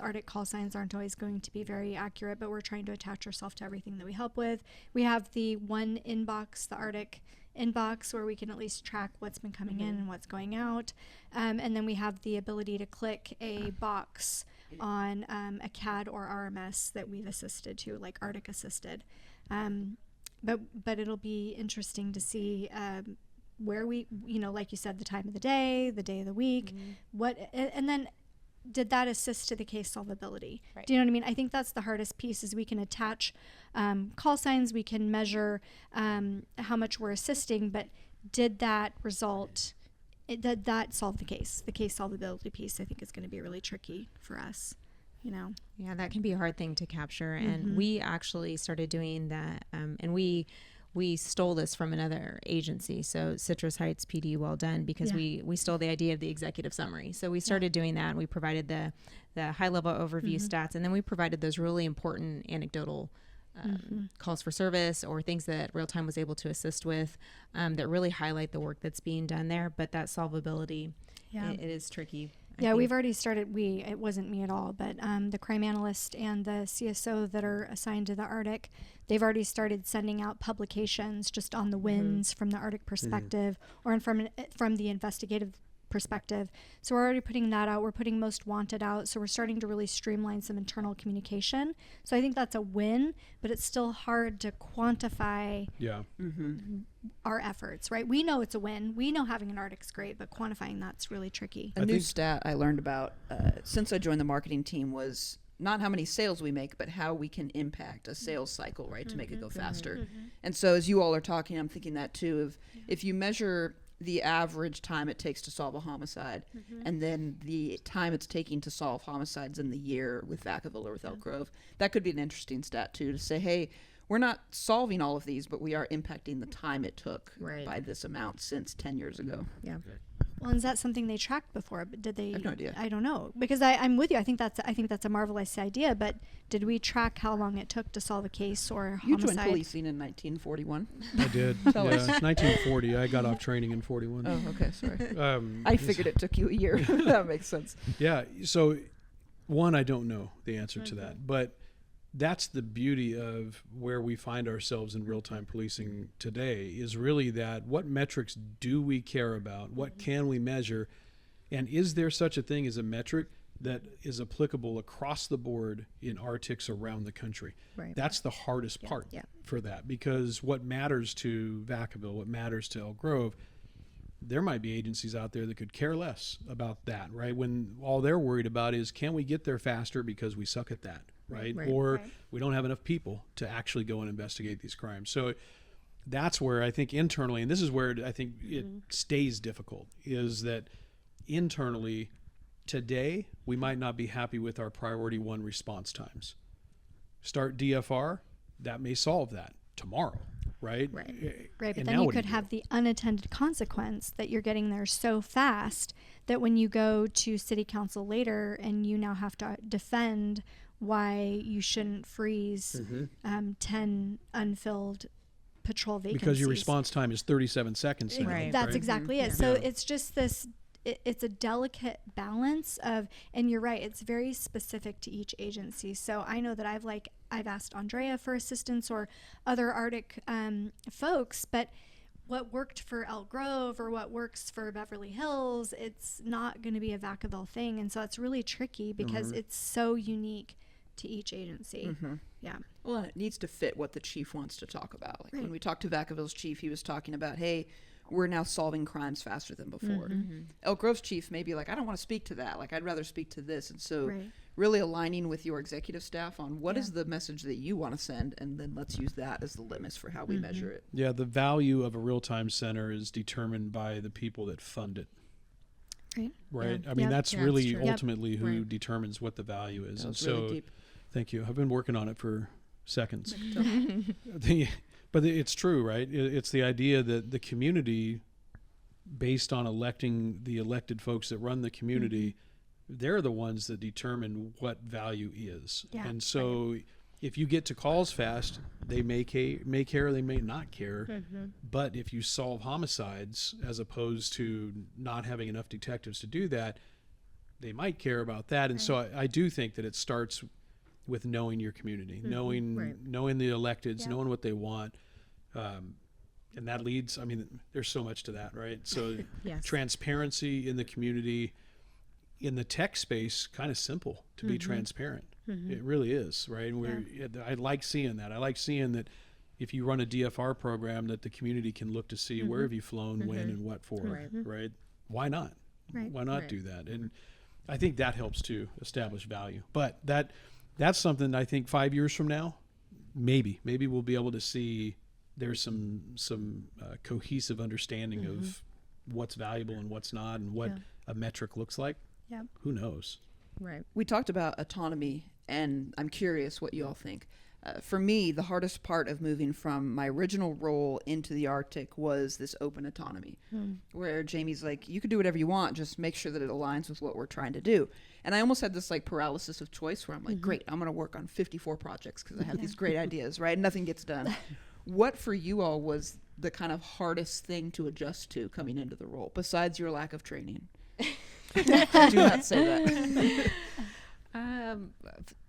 aren't always going to be very accurate, but we're trying to attach ourselves to everything that we help with. We have the one inbox, the RTIC inbox, where we can at least track what's been coming in and what's going out. And then we have the ability to click a box on a CAD or RMS that we've assisted to, like RTIC assisted. But it'll be interesting to see where we, like you said, the time of the day of the week, and then did that assist to the case solvability? Right. Do you know what I mean? I think that's the hardest piece, is we can attach call signs, we can measure how much we're assisting, but did that result, did that solve the case? The case solvability piece, I think, is going to be really tricky for us, Yeah, that can be a hard thing to capture. And we actually started doing that, and we stole this from another agency, so Citrus Heights PD, well done, because we stole the idea of the executive summary. So we started doing that, and we provided the high-level overview stats, and then we provided those really important anecdotal calls for service or things that Real-Time was able to assist with, that really highlight the work that's being done there. But that solvability, it is tricky. Yeah, we've already started. It wasn't me at all, but the crime analyst and the CSO that are assigned to the Arctic, they've already started sending out publications just on the wins from the Arctic perspective, or from the investigative perspective. So we're already putting that out. We're putting most wanted out. So we're starting to really streamline some internal communication. So I think that's a win, but it's still hard to quantify our efforts, right? We know it's a win. We know having an Arctic's great, but quantifying that's really tricky. A new stat I learned about since I joined the marketing team was not how many sales we make, but how we can impact a sales cycle, right, to make it go faster. And so as you all are talking, I'm thinking that too, of if you measure the average time it takes to solve a homicide, and then the time it's taking to solve homicides in the year with Vacaville or with Elk Grove, that could be an interesting stat too, to say, hey, we're not solving all of these, but we are impacting the time it took by this amount since 10 years ago. Yeah. Well, is that something they tracked before? But did they? I have no idea. I don't know, because I'm with you. I think that's a marvelous idea. But did we track how long it took to solve a case or a homicide? You joined policing in 1941. I did. Tell yeah, us. 1940. I got off training in 41. Oh, okay, sorry. I figured it took you a year. That makes sense. Yeah. So, one, I don't know the answer to that, but that's the beauty of where we find ourselves in real-time policing today, is really that what metrics do we care about? What can we measure? And is there such a thing as a metric that is applicable across the board in RTICs around the country? Right. That's the hardest part for that, because what matters to Vacaville, what matters to Elk Grove, there might be agencies out there that could care less about that, right? When all they're worried about is, can we get there faster because we suck at that, right? Or we don't have enough people to actually go and investigate these crimes. So that's where I think internally, and this is where I think it stays difficult, is that internally today we might not be happy with our priority one response times. Start DFR, that may solve that tomorrow. Right. But then you could have the unattended consequence that you're getting there so fast that when you go to city council later and you now have to defend why you shouldn't freeze 10 unfilled patrol vacancies. Because your response time is 37 seconds. Now, That's exactly it. So it's just this, it's a delicate balance of, and you're right, it's very specific to each agency. So I know that I've asked Andrea for assistance or other Arctic folks, but what worked for Elk Grove or what works for Beverly Hills, it's not going to be a Vacaville thing. And so it's really tricky because it's so unique to each agency. Yeah. Well, and it needs to fit what the chief wants to talk about. Like when we talked to Vacaville's chief, he was talking about, hey, we're now solving crimes faster than before. Elk Grove's chief may be like, I don't want to speak to that. Like, I'd rather speak to this. And so really aligning with your executive staff on what is the message that you want to send, and then let's use that as the litmus for how we measure it. Yeah, the value of a real-time center is determined by the people that fund it. Right? I mean, that's really ultimately who determines what the value is. And so, really deep. Thank you. I've been working on it for seconds. But it's true, right? It's the idea that the community, based on electing the elected folks that run the community, they're the ones that determine what value is. And so if you get to calls fast, they may care, they may not care. But if you solve homicides, as opposed to not having enough detectives to do that, they might care about that. And so I do think that it starts with knowing your community, knowing the electeds, knowing what they want. And that leads, I mean, there's so much to that, right? So transparency in the community, in the tech space, kind of simple to be transparent. It really is, right? And I like seeing that. I like seeing that if you run a DFR program, that the community can look to see where have you flown, when, and what for, right? Why not? Why not do that? And I think that helps to establish value. But that's something I think 5 years from now, maybe we'll be able to see there's some cohesive understanding of what's valuable and what's not, and what a metric looks like. Who knows? We talked about autonomy, and I'm curious what you all think. For me, the hardest part of moving from my original role into the RTIC was this open autonomy, where Jamie's like, you can do whatever you want, just make sure that it aligns with what we're trying to do. And I almost had this like paralysis of choice where I'm like, great, I'm going to work on 54 projects because I have these great ideas, right? Nothing gets done. What for you all was the kind of hardest thing to adjust to coming into the role, besides your lack of training? Do not say that.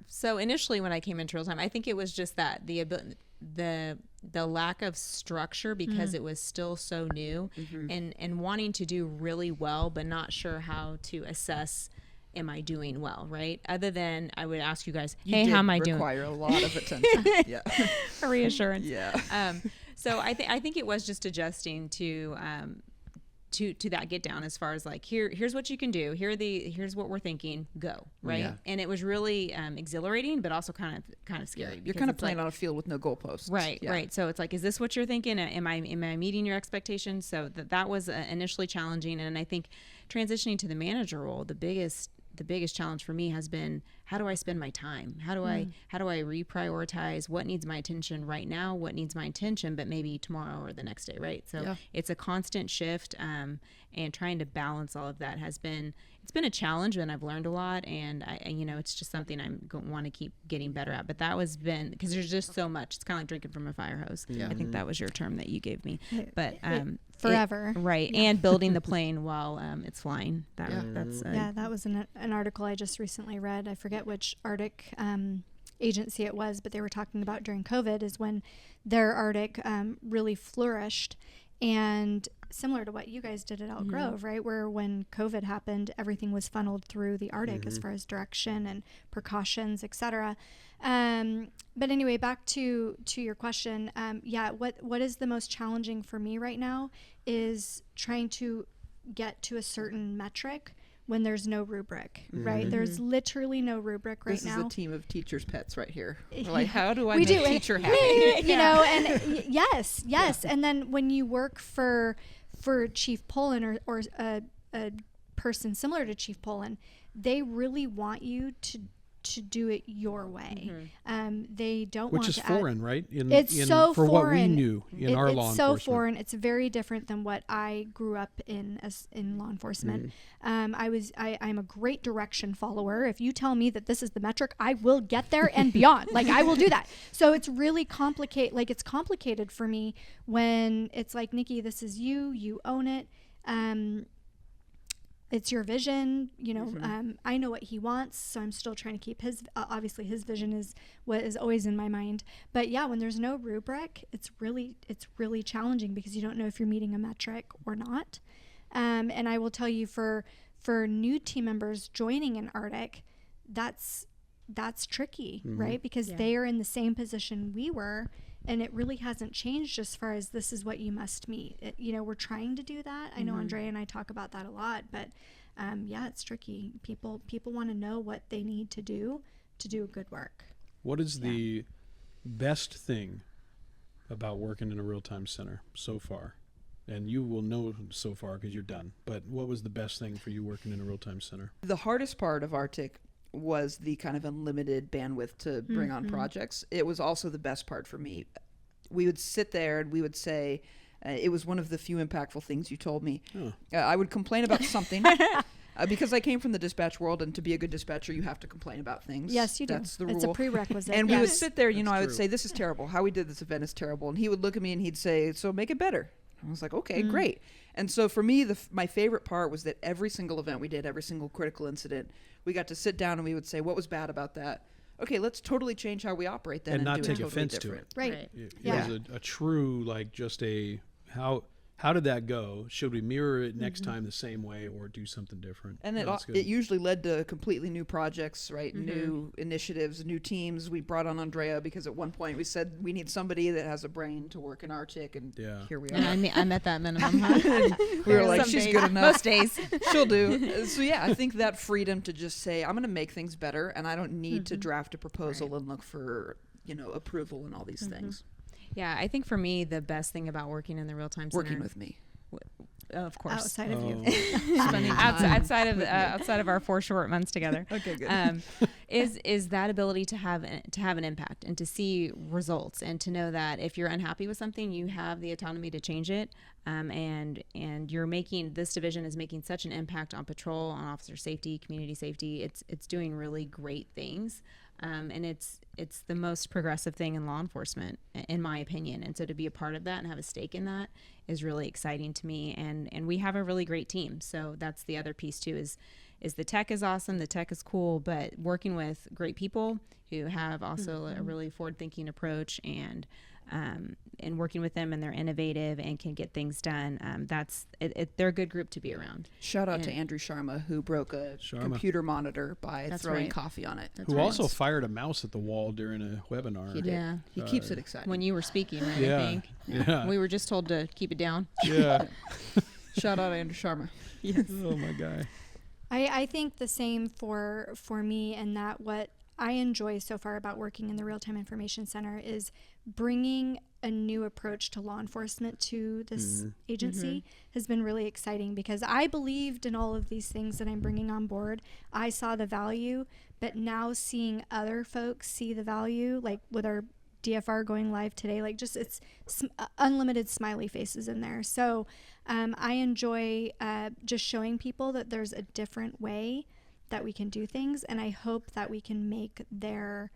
So initially when I came into real time, I think it was just that the lack of structure because it was still so new and wanting to do really well, but not sure how to assess, am I doing well, right? Other than I would ask you guys, hey, how am I doing? Require a lot of attention. Yeah. A reassurance. Yeah. So I think it was just adjusting to that get down as far as like, here's what you can do. Here's what we're thinking. Go. Right. Yeah. And it was really exhilarating, but also kind of scary. Yeah. You're kind of playing on a field with no goalposts. Right. Yeah. Right. So it's like, is this what you're thinking? Am I meeting your expectations? So that was initially challenging. And I think transitioning to the manager role, the biggest challenge for me has been, how do I spend my time? How do I reprioritize what needs my attention right now, what needs my attention, but maybe tomorrow or the next day, right? So it's a constant shift, and trying to balance all of that it's been a challenge, and I've learned a lot, and it's just something I'm going to want to keep getting better at. But that was because there's just so much. It's kind of like drinking from a fire hose. Yeah. I think that was your term that you gave me. But forever, right? Yeah. And building the plane while it's flying. That was an article I just recently read. I forget which Arctic agency it was, but they were talking about during COVID is when their Arctic really flourished. And similar to what you guys did at Elk Grove, right? Where when COVID happened, everything was funneled through the Arctic as far as direction and precautions, etc. But anyway, back to your question. What is the most challenging for me right now is trying to get to a certain metric when there's no rubric, right? There's literally no rubric right now. This is a team of teachers' pets right here. We're like, how do I make a teacher happy? You know, and yes. Yeah. And then when you work for Chief Poland or a person similar to Chief Poland, they really want you to do it your way. They don't want to. Which is foreign, right? It's so for foreign. What we knew in our law enforcement. It's so foreign. It's very different than what I grew up in law enforcement. I'm a great direction follower. If you tell me that this is the metric, I will get there and beyond. Like I will do that. So it's really complicated. Like it's complicated for me when it's like, Nikki, this is you own it. It's your vision, I know what he wants, so I'm still trying to keep obviously his vision is what is always in my mind. But yeah, when there's no rubric, it's really challenging because you don't know if you're meeting a metric or not. And I will tell you for new team members joining an Arctic, that's tricky, right? Because they are in the same position we were, and it really hasn't changed as far as this is what you must meet. We're trying to do that. I know Andrea and I talk about that a lot, but it's tricky. People want to know what they need to do good work. What is the best thing about working in a real-time center so far? And you will know so far because you're done. But what was the best thing for you working in a real-time center? The hardest part of RTIC was the kind of unlimited bandwidth to bring on projects. It was also the best part for me. We would sit there and we would say, it was one of the few impactful things you told me. I would complain about something because I came from the dispatch world, and to be a good dispatcher, you have to complain about things. Yes, you do. That's the rule. It's a prerequisite. And we would sit there, I would true. say, this is terrible. How we did this event is terrible. And he would look at me and he'd say, so make it better. I was like, okay, great. And so for me, my favorite part was that every single event we did, every single critical incident, we got to sit down and we would say, what was bad about that? Okay, let's totally change how we operate then and not do take it totally offense different. to it. Right. It was a true, like, just how did that go? Should we mirror it next time the same way or do something different? And it usually led to completely new projects, right? New initiatives, new teams. We brought on Andrea because at one point we said we need somebody that has a brain to work in RTIC, and here we are. And I met that minimum. Huh? We were like, she's good enough. Most days. She'll do. So yeah, I think that freedom to just say, I'm going to make things better, and I don't need to draft a proposal and look for, approval and all these things. Yeah, I think for me, the best thing about working in the real-time center... Working with me. Of course. Outside of you. outside of our 4 short months together. Okay, good. Is that ability to have an impact and to see results, and to know that if you're unhappy with something, you have the autonomy to change it. And this division is making such an impact on patrol, on officer safety, community safety. It's doing really great things. And it's the most progressive thing in law enforcement, in my opinion. And so to be a part of that and have a stake in that is really exciting to me. And we have a really great team. So that's the other piece too, is the tech is awesome. The tech is cool, but working with great people who have also a really forward-thinking approach, and working with them, and they're innovative and can get things done. They're a good group to be around. Shout out to Andrew Sharma, who broke a computer monitor by throwing coffee on it. Who also fired a mouse at the wall during a webinar. He did. Yeah. He keeps it exciting. When you were speaking, right? Yeah. I think. Yeah. We were just told to keep it down. Yeah. Shout out Andrew Sharma. Yes. Oh my guy. I think the same for me, and that what I enjoy so far about working in the Real-Time Information Center is bringing a new approach to law enforcement to this agency has been really exciting, because I believed in all of these things that I'm bringing on board. I saw the value, but now seeing other folks see the value, like with our DFR going live today, like just it's unlimited smiley faces in there. So I enjoy just showing people that there's a different way that we can do things, and I hope that we can make their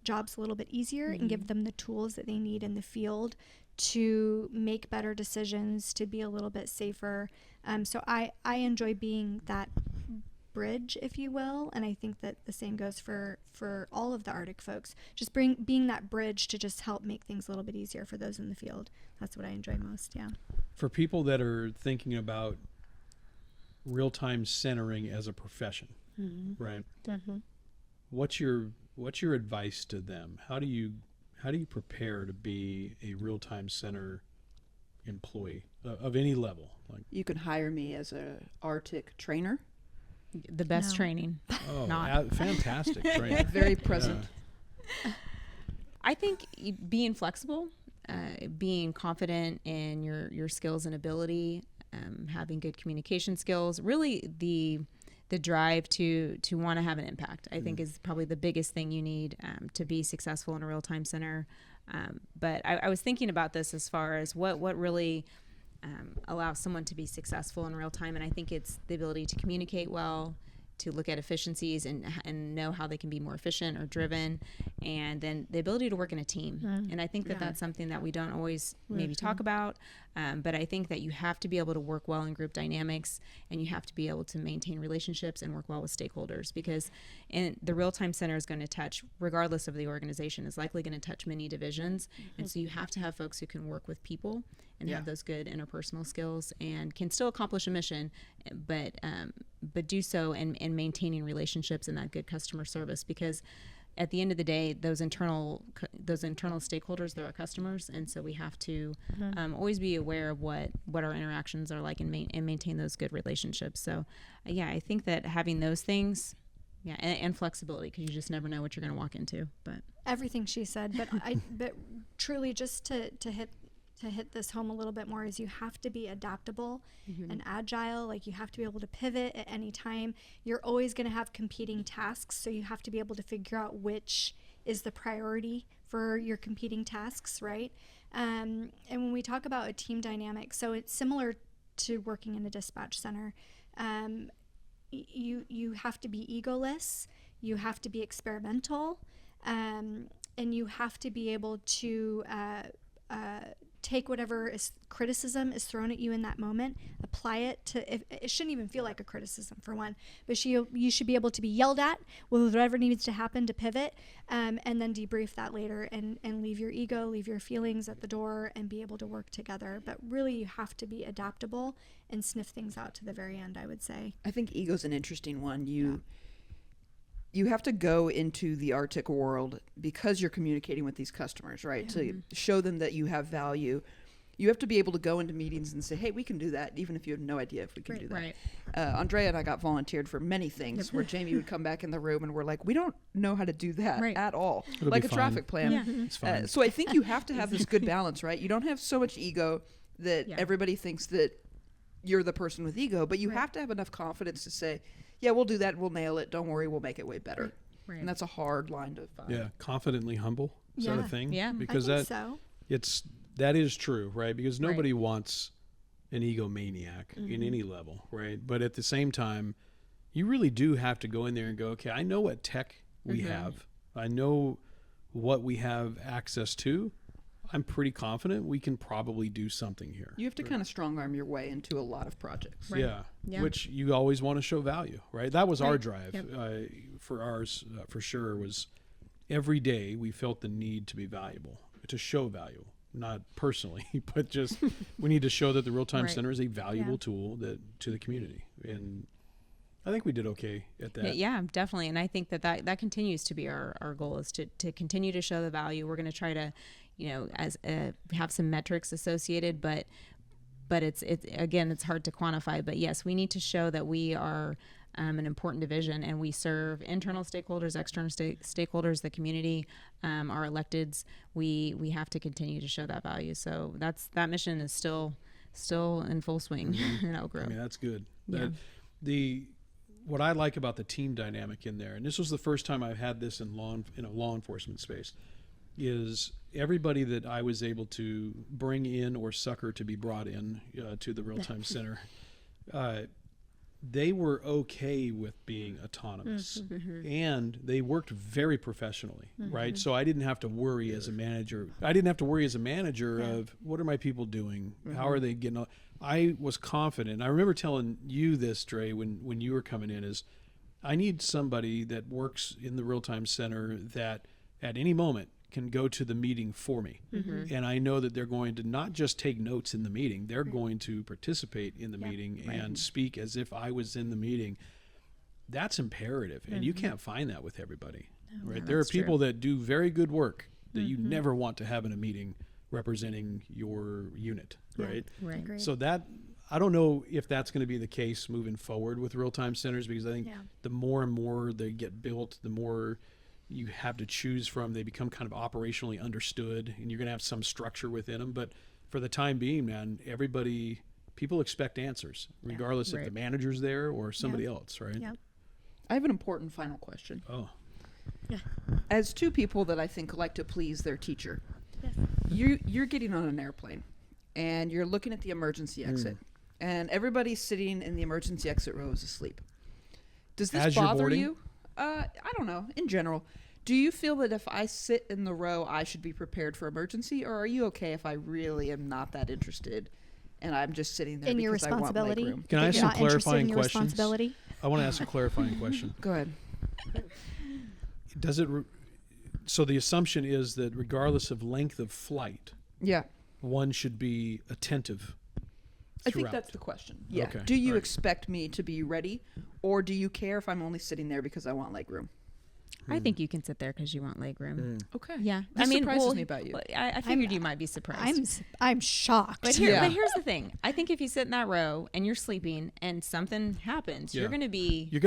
jobs a little bit easier and give them the tools that they need in the field to make better decisions, to be a little bit safer. So I enjoy being that bridge, if you will, and I think that the same goes for all of the Arctic folks. Just being that bridge to just help make things a little bit easier for those in the field. That's what I enjoy most. Yeah. For people that are thinking about real-time centering as a profession, right? What's your advice to them? How do you prepare to be a real-time center employee of any level? Like, you can hire me as a RTIC trainer. The best training. Oh, fantastic training. Very present. Yeah. I think being flexible, being confident in your skills and ability, having good communication skills, really the drive to want to have an impact, I think is probably the biggest thing you need to be successful in a real-time center. But I was thinking about this as far as what really allows someone to be successful in real time, and I think it's the ability to communicate well, to look at efficiencies and know how they can be more efficient or driven, and then the ability to work in a team. And I think that's something that we don't always maybe talk about, but I think that you have to be able to work well in group dynamics, and you have to be able to maintain relationships and work well with stakeholders, because the real-time center is going to touch, regardless of the organization, is likely going to touch many divisions, and so you have to have folks who can work with people and have those good interpersonal skills and can still accomplish a mission, but do so and maintaining relationships and that good customer service, because at the end of the day, those internal stakeholders, they're our customers, and so we have to always be aware of what our interactions are like and maintain those good relationships. So I think that having those things, and flexibility, because you just never know what you're going to walk into. But everything she said, but truly just to hit this home a little bit more, is you have to be adaptable and agile. Like, you have to be able to pivot at any time. You're always going to have competing tasks, so you have to be able to figure out which is the priority for your competing tasks, right? And when we talk about a team dynamic, so it's similar to working in a dispatch center. You have to be egoless, you have to be experimental, and you have to be able to take whatever criticism is thrown at you in that moment, apply it to, it shouldn't even feel like a criticism, for one, but you should be able to be yelled at with whatever needs to happen to pivot, and then debrief that later and leave your ego, leave your feelings at the door, and be able to work together. But really, you have to be adaptable and sniff things out to the very end, I would say. I think ego's an interesting one. You have to go into the RTIC world because you're communicating with these customers, right? To show them that you have value. You have to be able to go into meetings and say, hey, we can do that, even if you have no idea if we can do that. Right. Andrea and I got volunteered for many things where Jamie would come back in the room and we're like, we don't know how to do that at all. It'll like be a fine. traffic plan. Yeah. It's fine. So I think you have to have this good balance, right? You don't have so much ego that everybody thinks that you're the person with ego, but you have to have enough confidence to say, yeah, we'll do that. We'll nail it. Don't worry. We'll make it way better. Right. And that's a hard line to find. Yeah, confidently humble. Is that a thing? Yeah. Because I think so. that is true, right? Because nobody wants an egomaniac in any level, right? But at the same time, you really do have to go in there and go, okay, I know what tech we have. I know what we have access to. I'm pretty confident we can probably do something here. You have to kind of strong arm your way into a lot of projects. Yeah. Yeah. Which you always want to show value, right? That was our Right. drive. Yep. For ours, for sure, was every day we felt the need to be valuable, to show value, not personally, but just we need to show that the Real-Time Right. Center is a valuable tool to the community. And I think we did okay at that. Yeah, definitely. And I think that continues to be our goal, is to continue to show the value. We're going to try to, as have some metrics associated, but it's again, it's hard to quantify. But yes, we need to show that we are an important division, and we serve internal stakeholders, external stakeholders, the community, our electeds. We have to continue to show that value. So that mission is still in full swing in Elk Grove. I mean, that's good. Yeah. What I like about the team dynamic in there, and this was the first time I've had this in a law enforcement space, is everybody that I was able to bring in or sucker to be brought in to the Real-Time Center, they were okay with being autonomous, and they worked very professionally, right? So I didn't have to worry as a manager. Of what are my people doing? How are they getting? I was confident. I remember telling you this, Dre, when you were coming in, is I need somebody that works in the Real-Time Center that at any moment can go to the meeting for me. And I know that they're going to not just take notes in the meeting, they're going to participate in the meeting and speak as if I was in the meeting. That's imperative. And you can't find that with everybody, right? There are people that do very good work that you never want to have in a meeting representing your unit, right? Right. Agreed. So that, I don't know if that's going to be the case moving forward with Real-Time Centers, because I think the more and more they get built, the more you have to choose from. They become kind of operationally understood, and you're going to have some structure within them. But for the time being, man, people expect answers, regardless if the manager's there or somebody else, right? Yep. I have an important final question. Oh, As two people that I think like to please their teacher, you're getting on an airplane and you're looking at the emergency exit, and everybody's sitting in the emergency exit row is asleep. Does this As you're bother boarding? you? I don't know. In general, do you feel that if I sit in the row, I should be prepared for emergency, or are you okay if I really am not that interested and I'm just sitting there In your because I want responsibility. legroom? Can I ask You're some not interested in clarifying your questions? responsibility. I want to ask a clarifying question. Go ahead. So the assumption is that regardless of length of flight, Yeah. one should be attentive I think throughout. that's the question. Yeah. Okay. Do you All right. expect me to be ready, or do you care if I'm only sitting there because I want legroom? I think you can sit there because you want leg room. Okay. Yeah, This surprises me about you. I figured you might be surprised. I'm shocked. But Yeah. here's the thing. I think if you sit in that row and you're sleeping and something happens, Yeah. you're gonna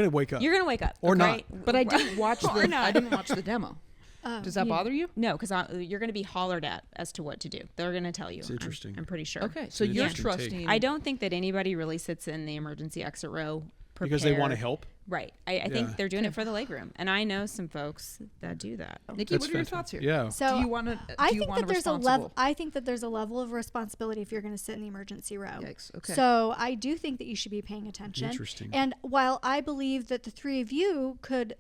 wake up. wake up Or okay? But I didn't watch Or the. not. I didn't watch the demo. Does that bother you? No, because you're going to be hollered at as to what to do. They're going to tell you. It's interesting. I'm pretty sure. Okay, so It's an you're interesting take. trusting. I don't think that anybody really sits in the emergency exit row because they want to prepared. help. Right. I Yeah. think they're doing it for the leg room, and I know some folks that do that. Nikki, That's what are your fantastic. thoughts here? Yeah. So do you want to? I do you think want that there's a responsible? level. I think that there's a level of responsibility if you're going to sit in the emergency row. Yikes. Okay. So I do think that you should be paying attention. Interesting. And while I believe that the three of you could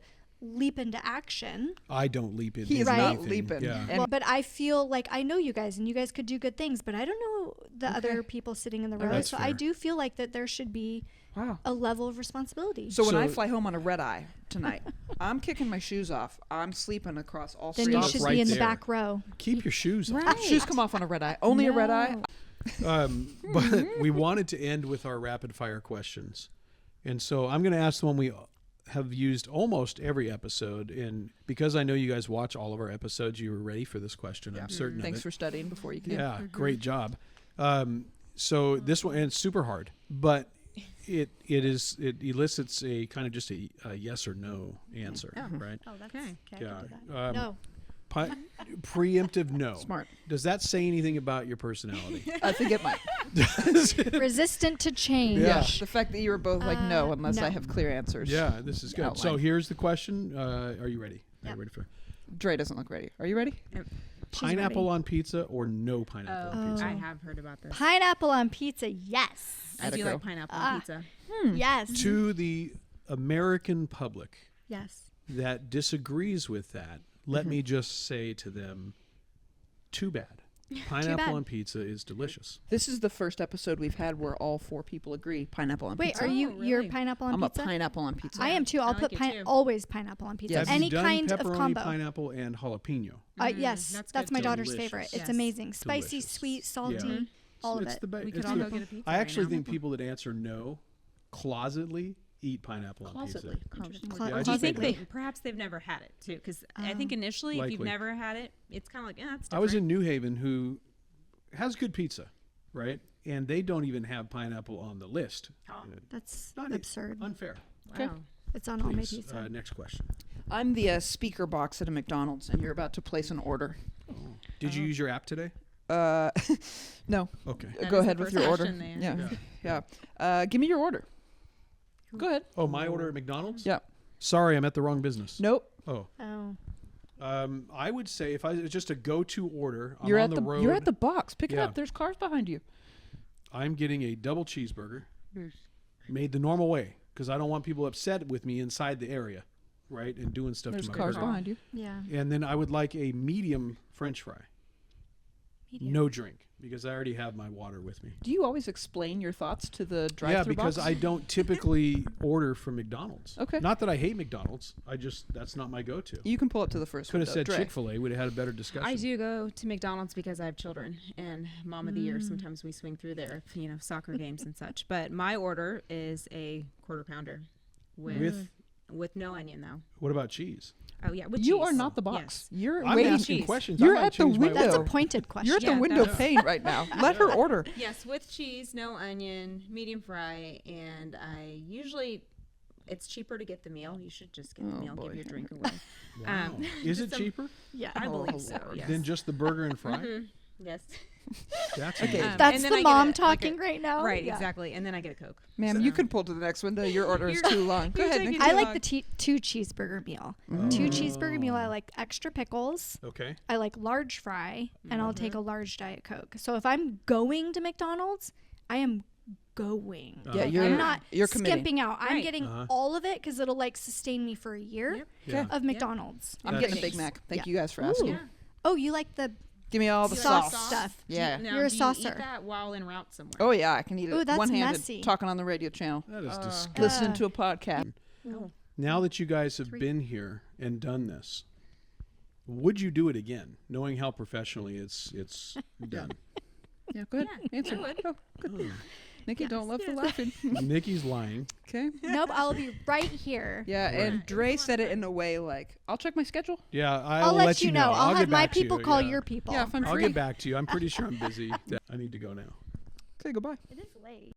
leap into action, I don't leap in. He is Right. not anything. leaping. Yeah. And- well, but I feel like I know you guys, and you guys could do good things, but I don't know the Okay. other people sitting in the row. That's So fair. I do feel like that there should be Wow. a level of responsibility. So when I So- fly home on a red eye tonight, I'm kicking my shoes off. I'm sleeping across all then three. you Stop should right be in there. the back row. Keep your shoes on. Right. Shoes come off on a red eye. Only a red eye. But we wanted to end with our rapid fire questions. And so I'm going to ask the one we have used almost every episode. And because I know you guys watch all of our episodes, you were ready for this question. I'm certain Thanks of for it. studying before you came. Yeah, great job. So this one, and it's super hard, but it elicits a kind of just a yes or no answer, right? Oh, that's Okay. Yeah. No. Preemptive no. Smart. Does that say anything about your personality? I think it might. Resistant to change. Yeah. The fact that you were both like no, unless no. I have clear answers. Yeah, this is good. So Outline. here's the question. Are you ready? Are Yep. you ready for Dre doesn't look ready. Are you ready? pineapple on pizza or no pineapple on pizza? I have heard about this. Pineapple on pizza, yes. I do Attico. like pineapple on pizza. Yes. To the American public, Yes. that disagrees with that, let me just say to them, too bad. Pineapple bad. on pizza is delicious. This is the first episode we've had where all 4 people agree pineapple on Wait, pizza. are you really? you're pineapple on I'm pizza? a pineapple on pizza. I am too. I'll I put like it too. always pineapple on pizza. Yes. Have you Any done kind of pepperoni, combo. pineapple, and jalapeno? Yes, that's that's good my too. daughter's Delicious. favorite. It's Yes. amazing. Spicy, Delicious. sweet, salty, Yeah. all of It's it. the best. We could all go get a pizza. I right actually now. think people that answer no closetly eat pineapple on pizza. Closetly. Clo- Yeah, I Do you just think think they perhaps they've never had it too? Because I think initially, if you've Likely. never had it, it's kind of like, that's different. I was in New Haven, who has good pizza, right? And they don't even have pineapple on the list. That's Not absurd. Unfair. Okay. Wow. It's on all my Please, pizza. next question. I'm the speaker box at a McDonald's, and you're about to place an order. Did you use your app today? No. Okay. That Go is the ahead with first your order. question they Yeah. Give me your order. Go ahead. Oh, my order at McDonald's? Yeah. Sorry, I'm at the wrong business. Nope. Oh. Oh. I would say if it's just a go-to order, I'm You're on at the the road. you're at the box. Pick it Yeah. up. There's cars behind you. I'm getting a double cheeseburger made the normal way because I don't want people upset with me inside the area, right? And doing stuff There's to my cars burger. behind you. Yeah. And then I would like a medium French fry. Medium. No drink because I already have my water with me. Do you always explain your thoughts to the drive-thru Yeah, because box? I don't typically order from McDonald's. Okay. Not that I hate McDonald's. That's not my go-to. You can pull up to the first Could have window. said Dre. Chick-fil-A. Would have had a better discussion. I do go to McDonald's because I have children and mom of the year. Sometimes we swing through there, soccer games and such. But my order is a quarter pounder with no onion though. What about cheese? Oh yeah, with You cheese. are not the box. Yes. You're I'm waiting. asking cheese. questions. You're I might at the change my window. That's a order. pointed question. You're at the Yeah, window that's- pane right now. Let her order. Yes, with cheese, no onion, medium fry, and I usually it's cheaper to get the meal. You should just get the Oh, meal, boy. give your drink away. Wow. Is it just some- cheaper Yeah. I Oh, believe so. Lord. Yes. than just the burger and fry? Yes. That's Okay. amazing. That's and then the I get mom a- talking like right now. Right, Yeah. exactly. And then I get a Coke. Ma'am, you can pull to the next window. Your order is too long. Go you're ahead, taking Nikki. I too like long. the 2 cheeseburger meal. 2 cheeseburger meal. I like extra pickles. Okay. I like large fry, and I'll take a large Diet Coke. So if I'm going to McDonald's, I am going. Yeah, Like, you're I'm not you're committing. skimping out. I'm Right. getting Uh-huh. all of it because it'll like sustain me for a year Yep. Yeah. of McDonald's. I'm That's- getting a Big Mac. Thank Yeah. you guys for asking. Ooh. Oh, you like the Give me all the sauce sauce. stuff? Yeah. Now, You're a do saucer. You eat that while en route somewhere? Oh yeah, I can eat it Ooh, that's one-handed, messy. talking on the radio channel, That is disgusting. listening to a podcast. Now that you guys have been here and done this, would you do it again, knowing how professionally it's done? Yeah, go ahead. Answer. I would. Go. Good. Nikki, don't love the laughing. Nikki's lying. Okay. Nope, I'll be right here. Yeah, and Dre said it in a way like, "I'll check my schedule." Yeah, I'll let you know. I'll get have my back to you, people call yeah. your people. Yeah, if I'm I'll free. get back to you. I'm pretty sure I'm busy. I need to go now. Okay, goodbye. It is late.